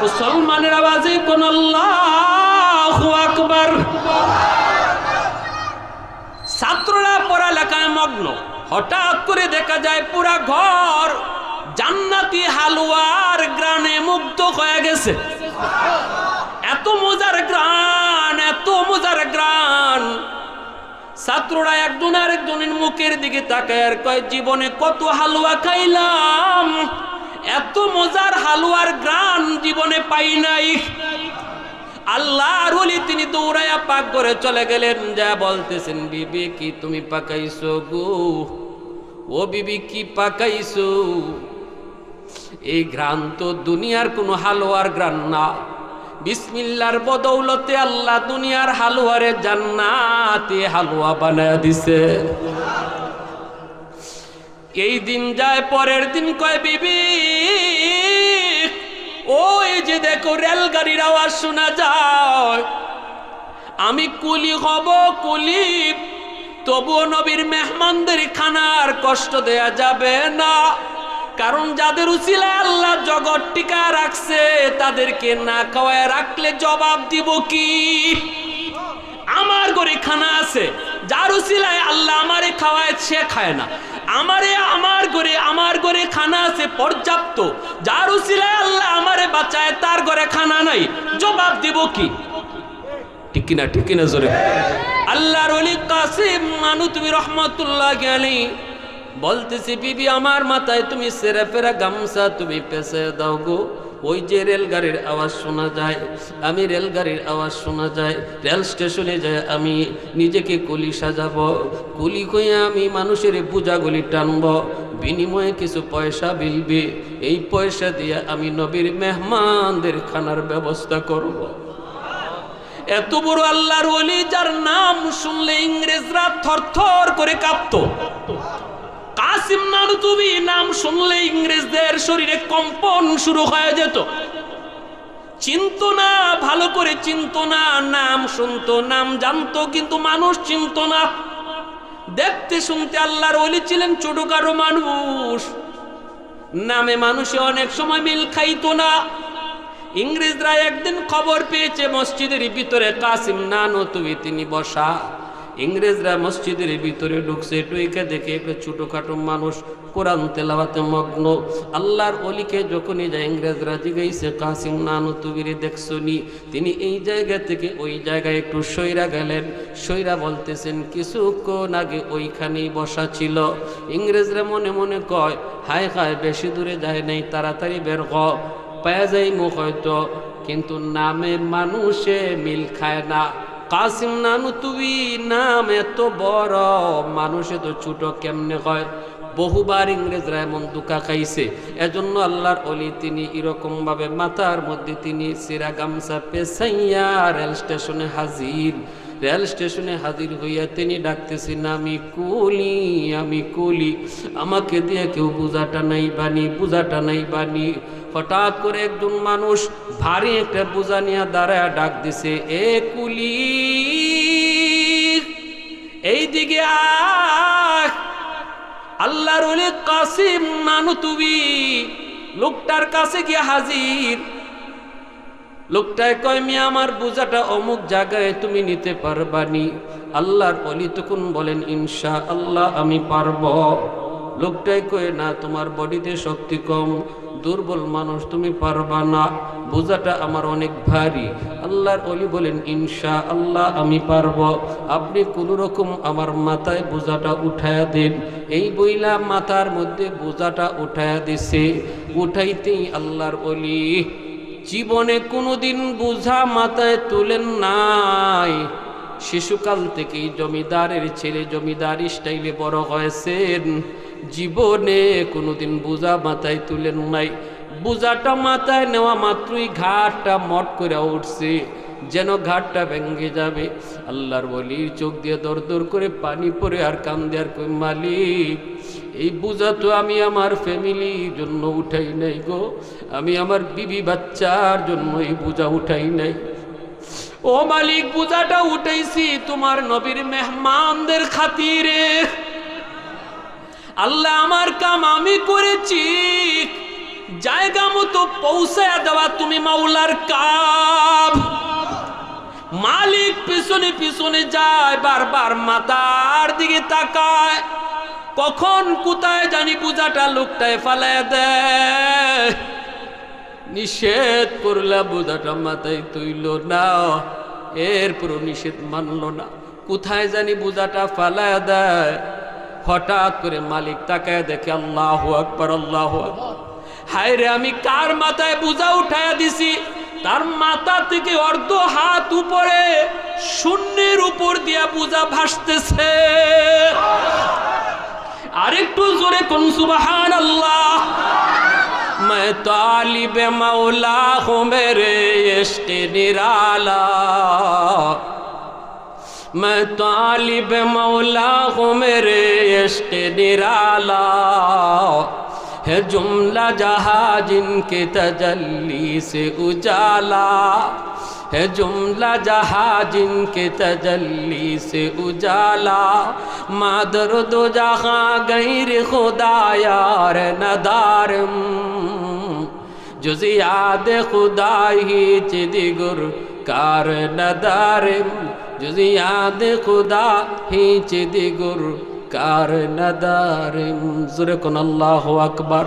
মুসলমানের আওয়াজে কোন আল্লাহু আকবার। ছাত্ররা পড়ালেখায় মগ্ন, হঠাৎ করে দেখা যায় পুরা ঘর জান্নাতি হালুয়ার গ্রানে মুগ্ধ হয়ে গেছে। এত মজার গ্রান। ছাত্ররা একজন আরেকজনের মুখের দিকে তাকায় আর কয়, জীবনে কত হালুয়া খাইলাম, এত মজার হালুয়ার গ্রান জীবনে পাই নাই। আল্লাহর ওলি তিনি দৌড়াইয়া পাক করে চলে গেলেন, যা বলতেছেন, বিবি কি তুমি পাকাইছো গো, ও বিবি কি পাকাইছো, এই ঘ্রাণ তো দুনিয়ার কোনো হালুয়ার ঘ্রাণ না। বিসমিল্লাহর বদৌলতে আল্লাহ দুনিয়ার হালুয়ারে জান্নাতে হালুয়া বানায় দিছে। এই দিন যায়, পরের দিন কয়, বিবি ওই যে দেখো রেলগাড়ির আওয়াজ শোনা যায়, একটু জোরে বলেন সুবহানাল্লাহ। তো দিল में तो आता है समझ में नहीं आता, तो दिल में तो आता है समझ में नहीं आता, बस जान लिया मैं तेरी पहचान यही है, बस जान लिया मैं तेरी पहचान यही है। उल्फत में बराबर के वफा हो के जो फा हो, हर चीज में लज़्ज़त खाया गुर दिल में मज़ा हो, एक चश्म ज़दन गाफिल अज़ा शाह नबाशी, शायद की निगाही कुनदा गाख नबाशी। আমি কুলি হব কুলি, তবুও নবীর মেহমানদের খানার কষ্ট দেয়া যাবে না। কারণ যাদের উসিলায় আল্লাহ জগৎ টিকা রাখছে তাদেরকে না খাওয়ায় রাখলে জবাব দিব কি? আমার ঘরে খানা আছে, যার উসিলায় আল্লাহ আমারে খাওয়ায় সে খায় না। আমার ঘরে খানা আছে পর্যাপ্ত, যার উসিলায় আল্লাহ আমারে বাঁচায় তার ঘরে খানা নাই, জবাব দিব কি? ঠিক কিনা, ঠিক কিনা জোরে? আল্লাহর ওলি কাসিম নানুতুবি রাহমাতুল্লাহি আলাইহি বলতেছি, বিবি আমার মাথায় তুমি সেরা ফেরা গামছা তুমি পেঁচে দাও গো। ওই যে রেলগাড়ির আওয়াজ শোনা যায়, আমি রেলগাড়ির আওয়াজ শোনা যায়, রেল স্টেশনে যায় আমি নিজেকে কুলি সাজাবো, কুলি হইয়া আমি মানুষের বোঝাগুলি টানবো, বিনিময়ে কিছু পয়সা মিলবে, এই পয়সা দিয়ে আমি নবীর মেহমানদের খানার ব্যবস্থা করব। এত বড় আল্লাহর ওলি, যার নাম শুনলে ইংরেজরা থরথর করে কাঁপতো। কাসিম নানুতুবি নাম শুনলে ইংরেজদের শরীরে কম্পন শুরু হয়ে যেত। চিনত না, ভালো করে চিনত না, নাম শুনতো, নাম জানতো, কিন্তু মানুষ চিনত না। দেখতে শুনতে আল্লাহর ওলি ছিলেন ছোটখাটো মানুষ, নামে মানুষে অনেক সময় মিল খাইতো না। ইংরেজরা একদিন খবর পেয়েছে মসজিদের ভিতরে কাসিম নানুতুবি তিনি বসা। ইংরেজরা মসজিদের ভিতরে ঢুকছে, টুইকে দেখে একটা ছোটখাটো মানুষ কোরআন তেলাওয়াতে মগ্ন। আল্লাহর ওলিকে যখনই যায় ইংরেজরা জিগাইছে, কাসিম নানুতুবিরে দেখছনি? তিনি এই জায়গা থেকে ওই জায়গায় একটু সইরা গেলেন। সইরা বলতেছেন কিছুক্ষণ আগে ওইখানেই বসা ছিল। ইংরেজরা মনে মনে কয়, হায় হায় বেশি দূরে যায় নাই, তাড়াতাড়ি বের হ, পায়া যাই মুখ হয়তো। কিন্তু নামে মানুষে মিল খায় না। কাসিম নানুতুবি নাম এত বড়, মানুষে তো ছোট কেমনে হয়? বহুবার ইংরেজরা এমন দুঃখা খাইছে। এজন্য আল্লাহর ওলি তিনি এরকম ভাবে মাথার মধ্যে তিনি সিরা গামছা পেছাইয়া রেল স্টেশনে হাজির। রেল স্টেশনে হাজির হইয়া তিনি ডাকতেছেন, আমি কুলি, আমি কুলি, আমাকে দিয়ে কেউ বুঝাটা নাই বানি, বুঝাটা নাই বানি। হঠাৎ করে একজন মানুষ ভারী একটা বোঝা নিয়ে দাঁড়ায় ডাক দিছে, এ কুলি এই দিকে আয়। আল্লাহর ওলি কাসিম নানুতুবি লোকটার কাছে গিয়ে হাজির। লোকটায় কয়, মিয়া আমার বোঝাটা অমুক জায়গায় তুমি নিতে পারবানি? আল্লাহর ওলি তখন বলেন, ইনশাআল্লাহ আমি পারব। লোকটাই কয়, না তোমার বডিতে শক্তি কম, দুর্বল মানুষ, তুমি পারবা না, বোঝাটা আমার অনেক ভারী। আল্লাহর ওলি বলেন, ইনশাআল্লাহ আমি পারব, আপনি কোনো রকম আমার মাথায় বোঝাটা উঠায়া দেন। এই বইলা মাথার মধ্যে বোঝাটা উঠায়া দিছে। উঠাইতেই আল্লাহর ওলি জীবনে কোনোদিন বোঝা মাথায় তুলেন নাই। শিশুকাল থেকেই জমিদারের ছেলে, জমিদার স্টাইলে বড় হয়েছেন, জীবনে কোনোদিন বোঝা মাথায় তুলেন নাই। বোঝাটা মাথায় নেওয়া মাত্রই ঘাটটা মট করে উঠছে, যেন ঘাটটা ভেঙে যাবে। আল্লাহর ওলির চোখ দিয়ে দর দর করে পানি পড়ে আর কান্দে, আর কই, মালিক এই বোঝা তো আমি আমার ফ্যামিলির জন্য উঠাই নাই গো, আমি আমার বিবি বাচ্চার জন্য এই বোঝা উঠাই নাই। ও মালিক, বোঝাটা উঠাইছি তোমার নবীর মেহমানদের খাতিরে। আল্লাহ আমার কাম আমি করেছি, জায়গা মতো পৌঁছায় দেওয়া তুমি মাওলার কাম। মালিক পিছনে পিছনে যায়, বারবার মাথার দিকে তাকায়, কখন কোথায় জানি বোঝাটা লোকটায় ফালায় দেয়। নিষেধ করলা, বোঝাটা মাথায় তুইল না, এরপর নিষেধ মানল না, কোথায় জানি বোঝাটা ফালায় দেয়। হঠাৎ করে মালিক তাকায় দেখে, আল্লাহু আকবার, আল্লাহু আকবার, হায় রে আমি কার মাথায় বোঝা উঠায়া দিছি। তার মাথা থেকে অর্ধ হাত উপরে শূন্যের উপর দিয়া বোঝা ভাসতেছে। আরেকটু জোরে কোন সুবহানাল্লাহ। मैं तालिब मौला हूँ मेरे इश्क़ निराला, मैं तालिब मौला हूँ मेरे इश्क़ निराला, है जुमला जहाँ जिनके तजल्ली से उजाला, है जुमला जहां जिनके तजल्ली से उजाला, मादर दो जहां गैर खुदा यार नदारम, जुज़ याद खुदा ही चिदिगुर कार नदारम, जुज़ याद खुदा ही चिदिगुर कार नदारम। ज़ुरकुन अल्लाहु अकबर।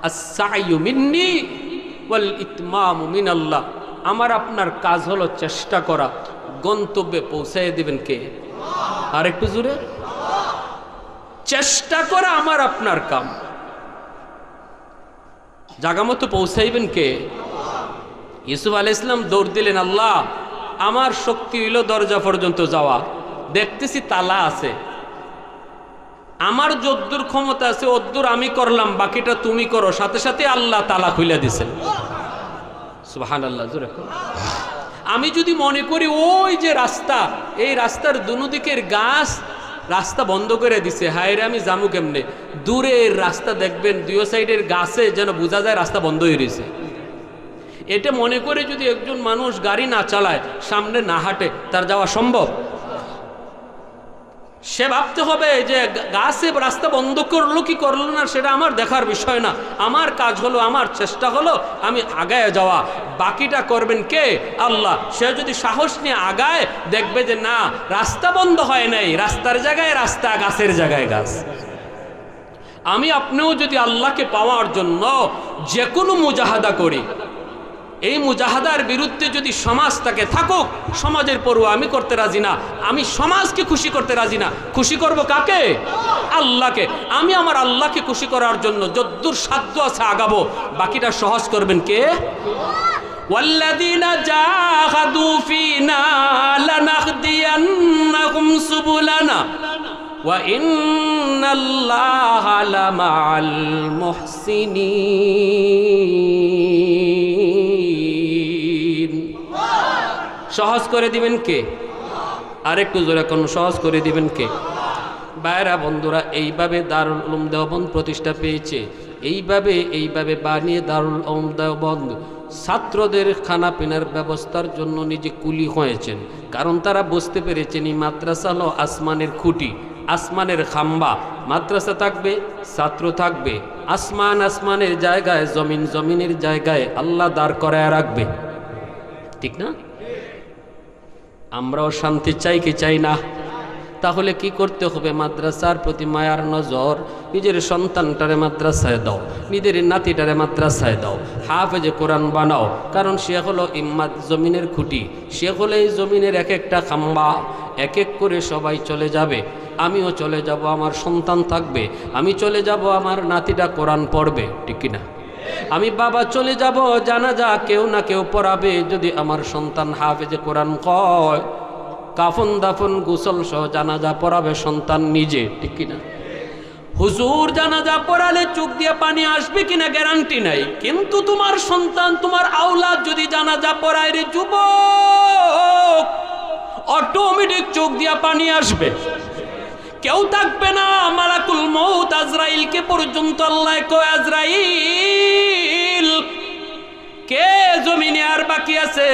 अस्सायु मिन्नी ওয়াল ইতমামু মিনাল্লাহ। আমার আপনার কাজ হলো চেষ্টা করা, গন্তব্যে পৌঁছায় দিবেন কে? আর একটু জোরে। চেষ্টা করা আমার আপনার কাম, জায়গা মতো পৌঁছাইবেন কে? ইউসুফ আলাইহিস সালাম দৌড় দিলেন, আল্লাহ আমার শক্তি হইল দরজা পর্যন্ত যাওয়া, দেখতেছি তালা আছে, আমার যদ্দুর ক্ষমতা আছে অদ্দুর আমি করলাম, বাকিটা তুমি করো। সাথে সাথে আল্লাহ তালা খুলে দিছেন। সুবহানাল্লাহ, জোরে। আমি যদি মনে করি ওই যে রাস্তা, এই রাস্তার দুদিকের গাছ রাস্তা বন্ধ করে দিছে, হায়রে আমি জামু কেমনে? দূরের রাস্তা দেখবেন দুই সাইডের গাছে যেন বোঝা যায় রাস্তা বন্ধ হয়ে গেছে। এটা মনে করে যদি একজন মানুষ গাড়ি না চালায়, সামনে না হাঁটে, তার যাওয়া সম্ভব? সে ভাবতে হবে যে গাছে রাস্তা বন্ধ করলো কি করলো না সেটা আমার দেখার বিষয় না, আমার কাজ হলো, আমার চেষ্টা হলো আমি আগায় যাওয়া, বাকিটা করবেন কে? আল্লাহ। সে যদি সাহস নিয়ে আগায়, দেখবে যে না রাস্তা বন্ধ হয় নাই, রাস্তার জায়গায় রাস্তা, গাছের জায়গায় গাছ। আমি আপনিও যদি আল্লাহকে পাওয়ার জন্য যে কোনো মুজাহাদা করি, এই মুজাহাদার বিরুদ্ধে যদি সমাজ তাকে থাকুক, সমাজের পরোয়া আমি করতে রাজি না, আমি সমাজকে খুশি করতে রাজি না। খুশি করব কাকে? আল্লাহকে। আমি আমার আল্লাহকে খুশি করার জন্য যদ্দূর সাধ্য আছে আগাবো, বাকিটা সহজ করবেন কে? ওয়াল্লাযীনা জাহাদু ফীনা লানাহদিয়ান্নাহুম সুবুলানা ওয়া ইন্নাল্লাহা লামাআল মুহসিনিন। সহজ করে দিবেন কে? আরেকটু জোরে কোন সহজ করে দিবেন কে? ভাইরা বন্ধুরা, এইভাবে দারুল উলুম দেওবন্দ প্রতিষ্ঠা পেয়েছে, এইভাবে বানিয়ে দারুল উলুম দেওবন্দ ছাত্রদের খানা পিনার ব্যবস্থার জন্য নিজে কুলি হয়েছেন। কারণ তারা বুঝতে পেরেছেন এই মাদ্রাসা হলো আসমানের খুঁটি, আসমানের খাম্বা। মাদ্রাসা থাকবে, ছাত্র থাকবে, আসমান আসমানের জায়গায়, জমিন জমিনের জায়গায় আল্লাহ দাঁড় করায় রাখবে। ঠিক না? আমরাও শান্তি চাই কি চাই না? তাহলে কি করতে হবে? মাদ্রাসার প্রতি মায়ার নজর। নিজের সন্তানটারে মাদ্রাসায় দাও, নিজের নাতিটারে মাদ্রাসায় দাও, হাফেজে কোরআন বানাও। কারণ সে হলো ইম্মাদ, জমিনের খুঁটি, সে হলো এই জমিনের এক একটা খাম্বা। এক এক করে সবাই চলে যাবে, আমিও চলে যাব, আমার সন্তান থাকবে, আমি চলে যাব, আমার নাতিটা কোরআন পড়বে। ঠিক কিনা? আমি বাবা চলে যাব, জানাজা কেউ না কেউ পড়াবে। যদি আমার সন্তান হাফেজে কোরআন কয়, কাফন দাফন গোসল সহ জানাজা পড়াবে সন্তান নিজে। ঠিক কিনা? হুজুর জানাজা পড়ালে চোখ দিয়ে পানি আসবে কিনা গ্যারান্টি নাই, কিন্তু তোমার সন্তান, তোমার আওলাদ যদি জানাজা পড়ায় রে যুবক, অটোমেটিক চোখ দিয়ে পানি আসবে। কেউ থাকবে না, মালাকুল মউত আজরাইলকে পর্যন্ত আল্লাহ কয়, আজরাইল কে জমিনে আর বাকি আছে?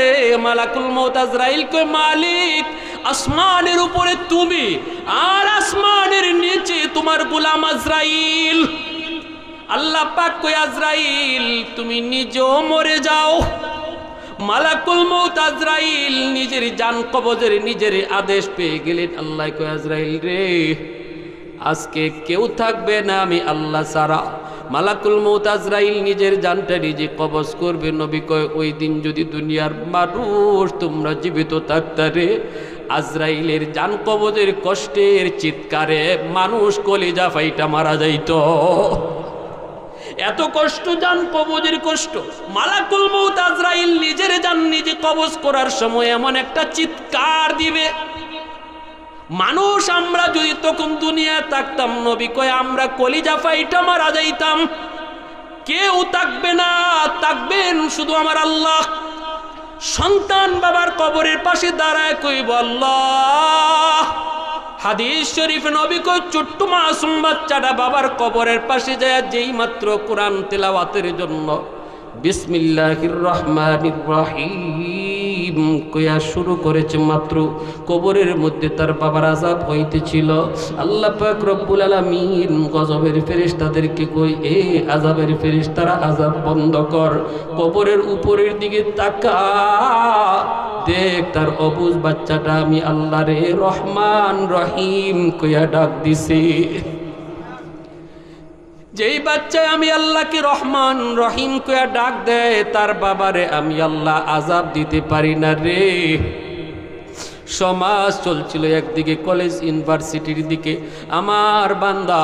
মালাকুল মউত আজরাইল কয়, মালিক আসমানের উপরে তুমি, আর আসমানের নিচে তোমার গোলাম আজরাইল। আল্লাহ পাক কয়, আজরাইল তুমি নিজেও মরে যাও। মালাকুল মউত আজরাইল নিজের জান কবজের নিজের আদেশ পেয়ে গেলেন। আল্লাহ কয়, আজরাইল রে আজকে কেউ থাকবে না আমি আল্লাহ ছাড়া। মালাকুল মউত আজরাইল নিজের জানটা নিজে কবজ করবে। নবী কয়, ওই দিন যদি দুনিয়ার মানুষ তোমরা জীবিত থাকতারে, আজরাইলের জান কবজের কষ্টের চিৎকারে মানুষ কলিজা ফাইটা মারা যাইত। এত কষ্ট, জান কবজের কষ্ট। মালাকুল মউত আজরাইল নিজের জান নিজে কবজ করার সময় এমন একটা চিৎকার দিবে, মানুষ আমরা যদি তখন দুনিয়ায় থাকতাম, নবী কয় আমরা কলিজা ফাইটা মারা যাইতাম। কেউ থাকবে না, থাকবেন শুধু আমার আল্লাহ। সন্তান বাবার কবরের পাশে দাঁড়ায় কইব, আল্লাহ। হাদিস শরীফ নবী কয়, ছোট্ট মাসুম বাচ্চাটা বাবার কবরের পাশে যায় যেই মাত্র কোরআন তেলাওয়াতের জন্য বিসমিল্লাহির রহমানির রহিম কয়া শুরু করেছে মাত্র কবরের মধ্যে তার বাবার আযাব হইতেছিল। আল্লাহ পাক রব্বুল আলামিন গজবের ফেরেশতাদেরকে কই, এ আযাবের ফেরেশতারা আযাব বন্ধ কর, কবরের উপরের দিকে তাকা, দেখ তার অবুঝ বাচ্চাটা আমি আল্লাহ রে রহমান রহিম কয়া ডাক দিছি। যেই বাচ্চা আমি আল্লাহকে রহমান রহিম কয়া ডাক দেয়, তার বাবারে আমি আল্লাহ আযাব দিতে পারি না রে। সমাজ চলছিল একদিকে, কলেজ ইউনিভার্সিটির দিকে, আমার বান্দা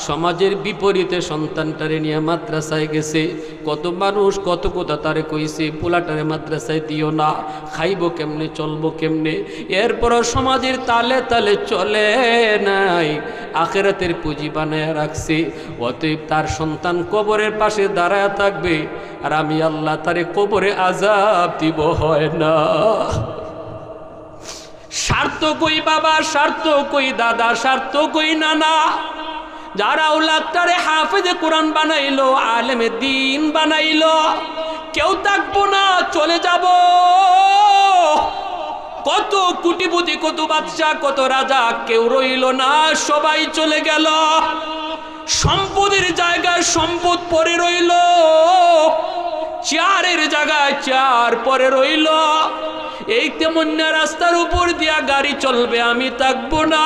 সমাজের বিপরীতে সন্তানটারে নিয়ে মাদ্রাসায় গেছে। কত মানুষ কত কথা তারে কইছে, পোলাটারে মাদ্রাসায় দিও না, খাইব কেমনে চলবো কেমনে। এরপরও সমাজের তালে তালে চলে নাই, আখিরাতের পুঁজি বানায় রাখছে। অতএব তার সন্তান কবরের পাশে দাঁড়ায় থাকবে, আর আমি আল্লাহ তারে কবরে আযাব দিব হয় না। স্বার্থ কই বাবা, স্বার্থ কই দাদা, স্বার্থ কই নানা, যারা আওলাদটারে হাফেজে কোরআন বানাইলো, আলেমে দ্বীন বানাইলো, কেউ থাকবো না, চলে যাব। কত কোটিপতি, কত বাদশা, কত রাজা, কেউ রইল না, সবাই চলে গেল। সম্পদের জায়গায় সম্পদ পরে রইল, চেয়ারের জায়গায় চেয়ার পরে রইল। এই তেমন রাস্তার উপর দিয়া গাড়ি চলবে, আমি থাকবো না।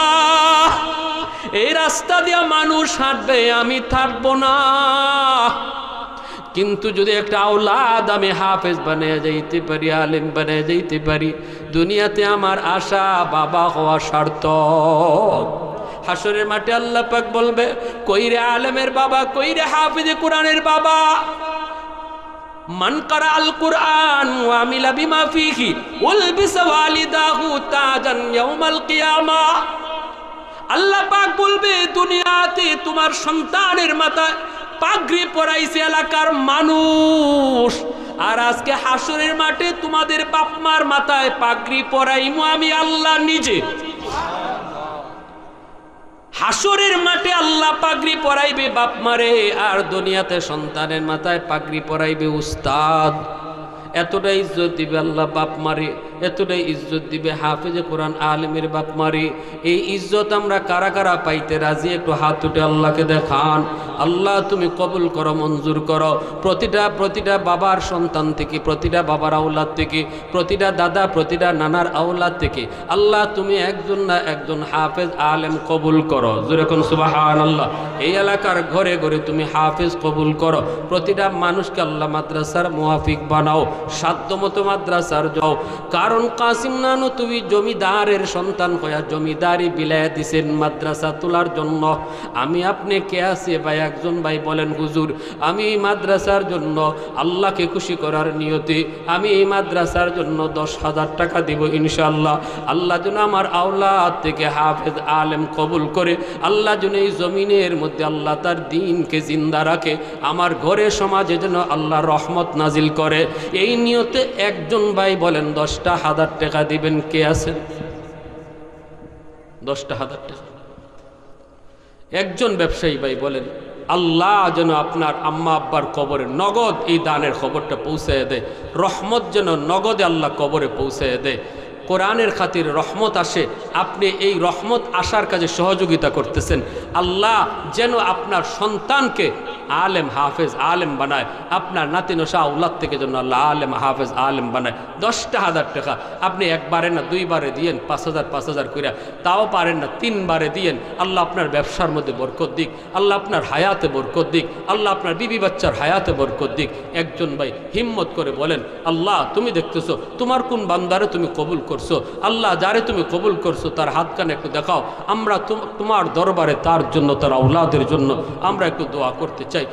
এই রাস্তা দিয়া মানুষ হাঁটবে, আমি থাকবো না। কিন্তু যদি একটা আওলাদ আমি হাফেজ বানিয়ে যাইতে পারি, আলেম বানিয়ে যাইতে পারি, দুনিয়াতে আমার আশা বাবা হওয়া সার্থক। হাসরের মাঠে আল্লাহ পাক বলবে, কইরে আলেমের বাবা, কইরে হাফেজে কোরআনের বাবা। মান কারা আল কুরআন ওয়া আমিলা বিমা ফিহি উলবিসা ওয়ালিদাহু তাজান ইয়াউমাল কিয়ামা। আল্লাহ পাক বলবে, দুনিয়াতে তোমার সন্তানের মাথায় পাগড়ি পরাইছে এলাকার মানুষ, আর আজকে হাসরের মাঠে তোমাদের বাপ মার মাথায় পাগড়ি পরাইমু আমি আল্লাহ নিজে। হাসরের মাঠে আল্লাহ পাগড়ি পরাইবে বাপ মারে, আর দুনিয়াতে সন্তানের মাথায় পাগড়ি পরাইবে উস্তাদ। এতটা ইজ্জত দিবে আল্লাহ বাপ মারে, এতটাই ইজ্জত দিবে হাফেজে কোরআন আলেমের বাপ মারে। এই ইজ্জত আমরা কারা কারা পাইতে রাজি, একটু হাত উঠে আল্লাহকে দেখান। আল্লাহ তুমি কবুল করো, মঞ্জুর করো। প্রতিটা বাবার সন্তান থেকে, প্রতিটা বাবার আওলাদ থেকে, প্রতিটা দাদা প্রতিটা নানার আওলাদ থেকে আল্লাহ তুমি একজন না একজন হাফেজ আলেম কবুল করো। যেরকম সুবহানাল্লাহ। এই এলাকার ঘরে ঘরে তুমি হাফেজ কবুল করো। প্রতিটা মানুষকে আল্লাহ মাদ্রাসার মুওয়াফিক বানাও, সাধ্যমতো মাদ্রাসার যাও। কারণ কাসিম নানু তুমি জমিদারের সন্তান হইয়া জমিদারি বিলায় দিছেন মাদ্রাসা তোলার জন্য। আমি আপনি কে আছে ভাই? একজন ভাই বলেন, হুজুর আমি এই মাদ্রাসার জন্য আল্লাহকে খুশি করার নিয়তে আমি এই মাদ্রাসার জন্য 10,000 টাকা দিব ইনশাআল্লাহ। আল্লাহ যেন আমার আওলাদ থেকে হাফেজ আলেম কবুল করে, আল্লাহ যেন এই জমিনের মধ্যে আল্লাহ তার দ্বীনকে জিন্দা রাখে, আমার ঘরে সমাজে যেন আল্লাহ রহমত নাজিল করে। এই নিয়তে একজন ভাই বলেন 10,000 টাকা দিবেন। কে আছেন? 10,000 টাকা। একজন ব্যবসায়ী ভাই বলেন, আল্লাহ যেন আপনার আম্মা আব্বার কবরে নগদ এই দানের খবরটা পৌঁছায় দেয়, রহমত যেন নগদে আল্লাহ কবরে পৌঁছায় দেয়। কোরআনের খাতির রহমত আসে, আপনি এই রহমত আসার কাজে সহযোগিতা করতেছেন। আল্লাহ যেন আপনার সন্তানকে আলেম হাফেজ আলেম বানায়, আপনার নাতি নশা আওলাদ থেকে যেন আল্লাহ আলেম হাফেজ আলেম বানায়। 10,000 টাকা আপনি একবারে না 2 বারে দিয়েন, 5,000 করে, তাও পারেন না 3 বারে দিয়েন। আল্লাহ আপনার ব্যবসার মধ্যে বরকত দিক, আল্লাহ আপনার হায়াতে বরকত দিক, আল্লাহ আপনার বিবি বাচ্চার হায়াতে বরকত দিক। একজন ভাই হিম্মত করে বলেন, আল্লাহ তুমি দেখতেছো তোমার কোন বান্দারে তুমি কবুল করছো, আল্লাহ যারে তুমি কবুল করছো তার হাত কানে একটু দেখাও। আমরা তোমার দরবারে তার জন্য, তার আওলাদের জন্য আমরা একটু দোয়া করতে চাই।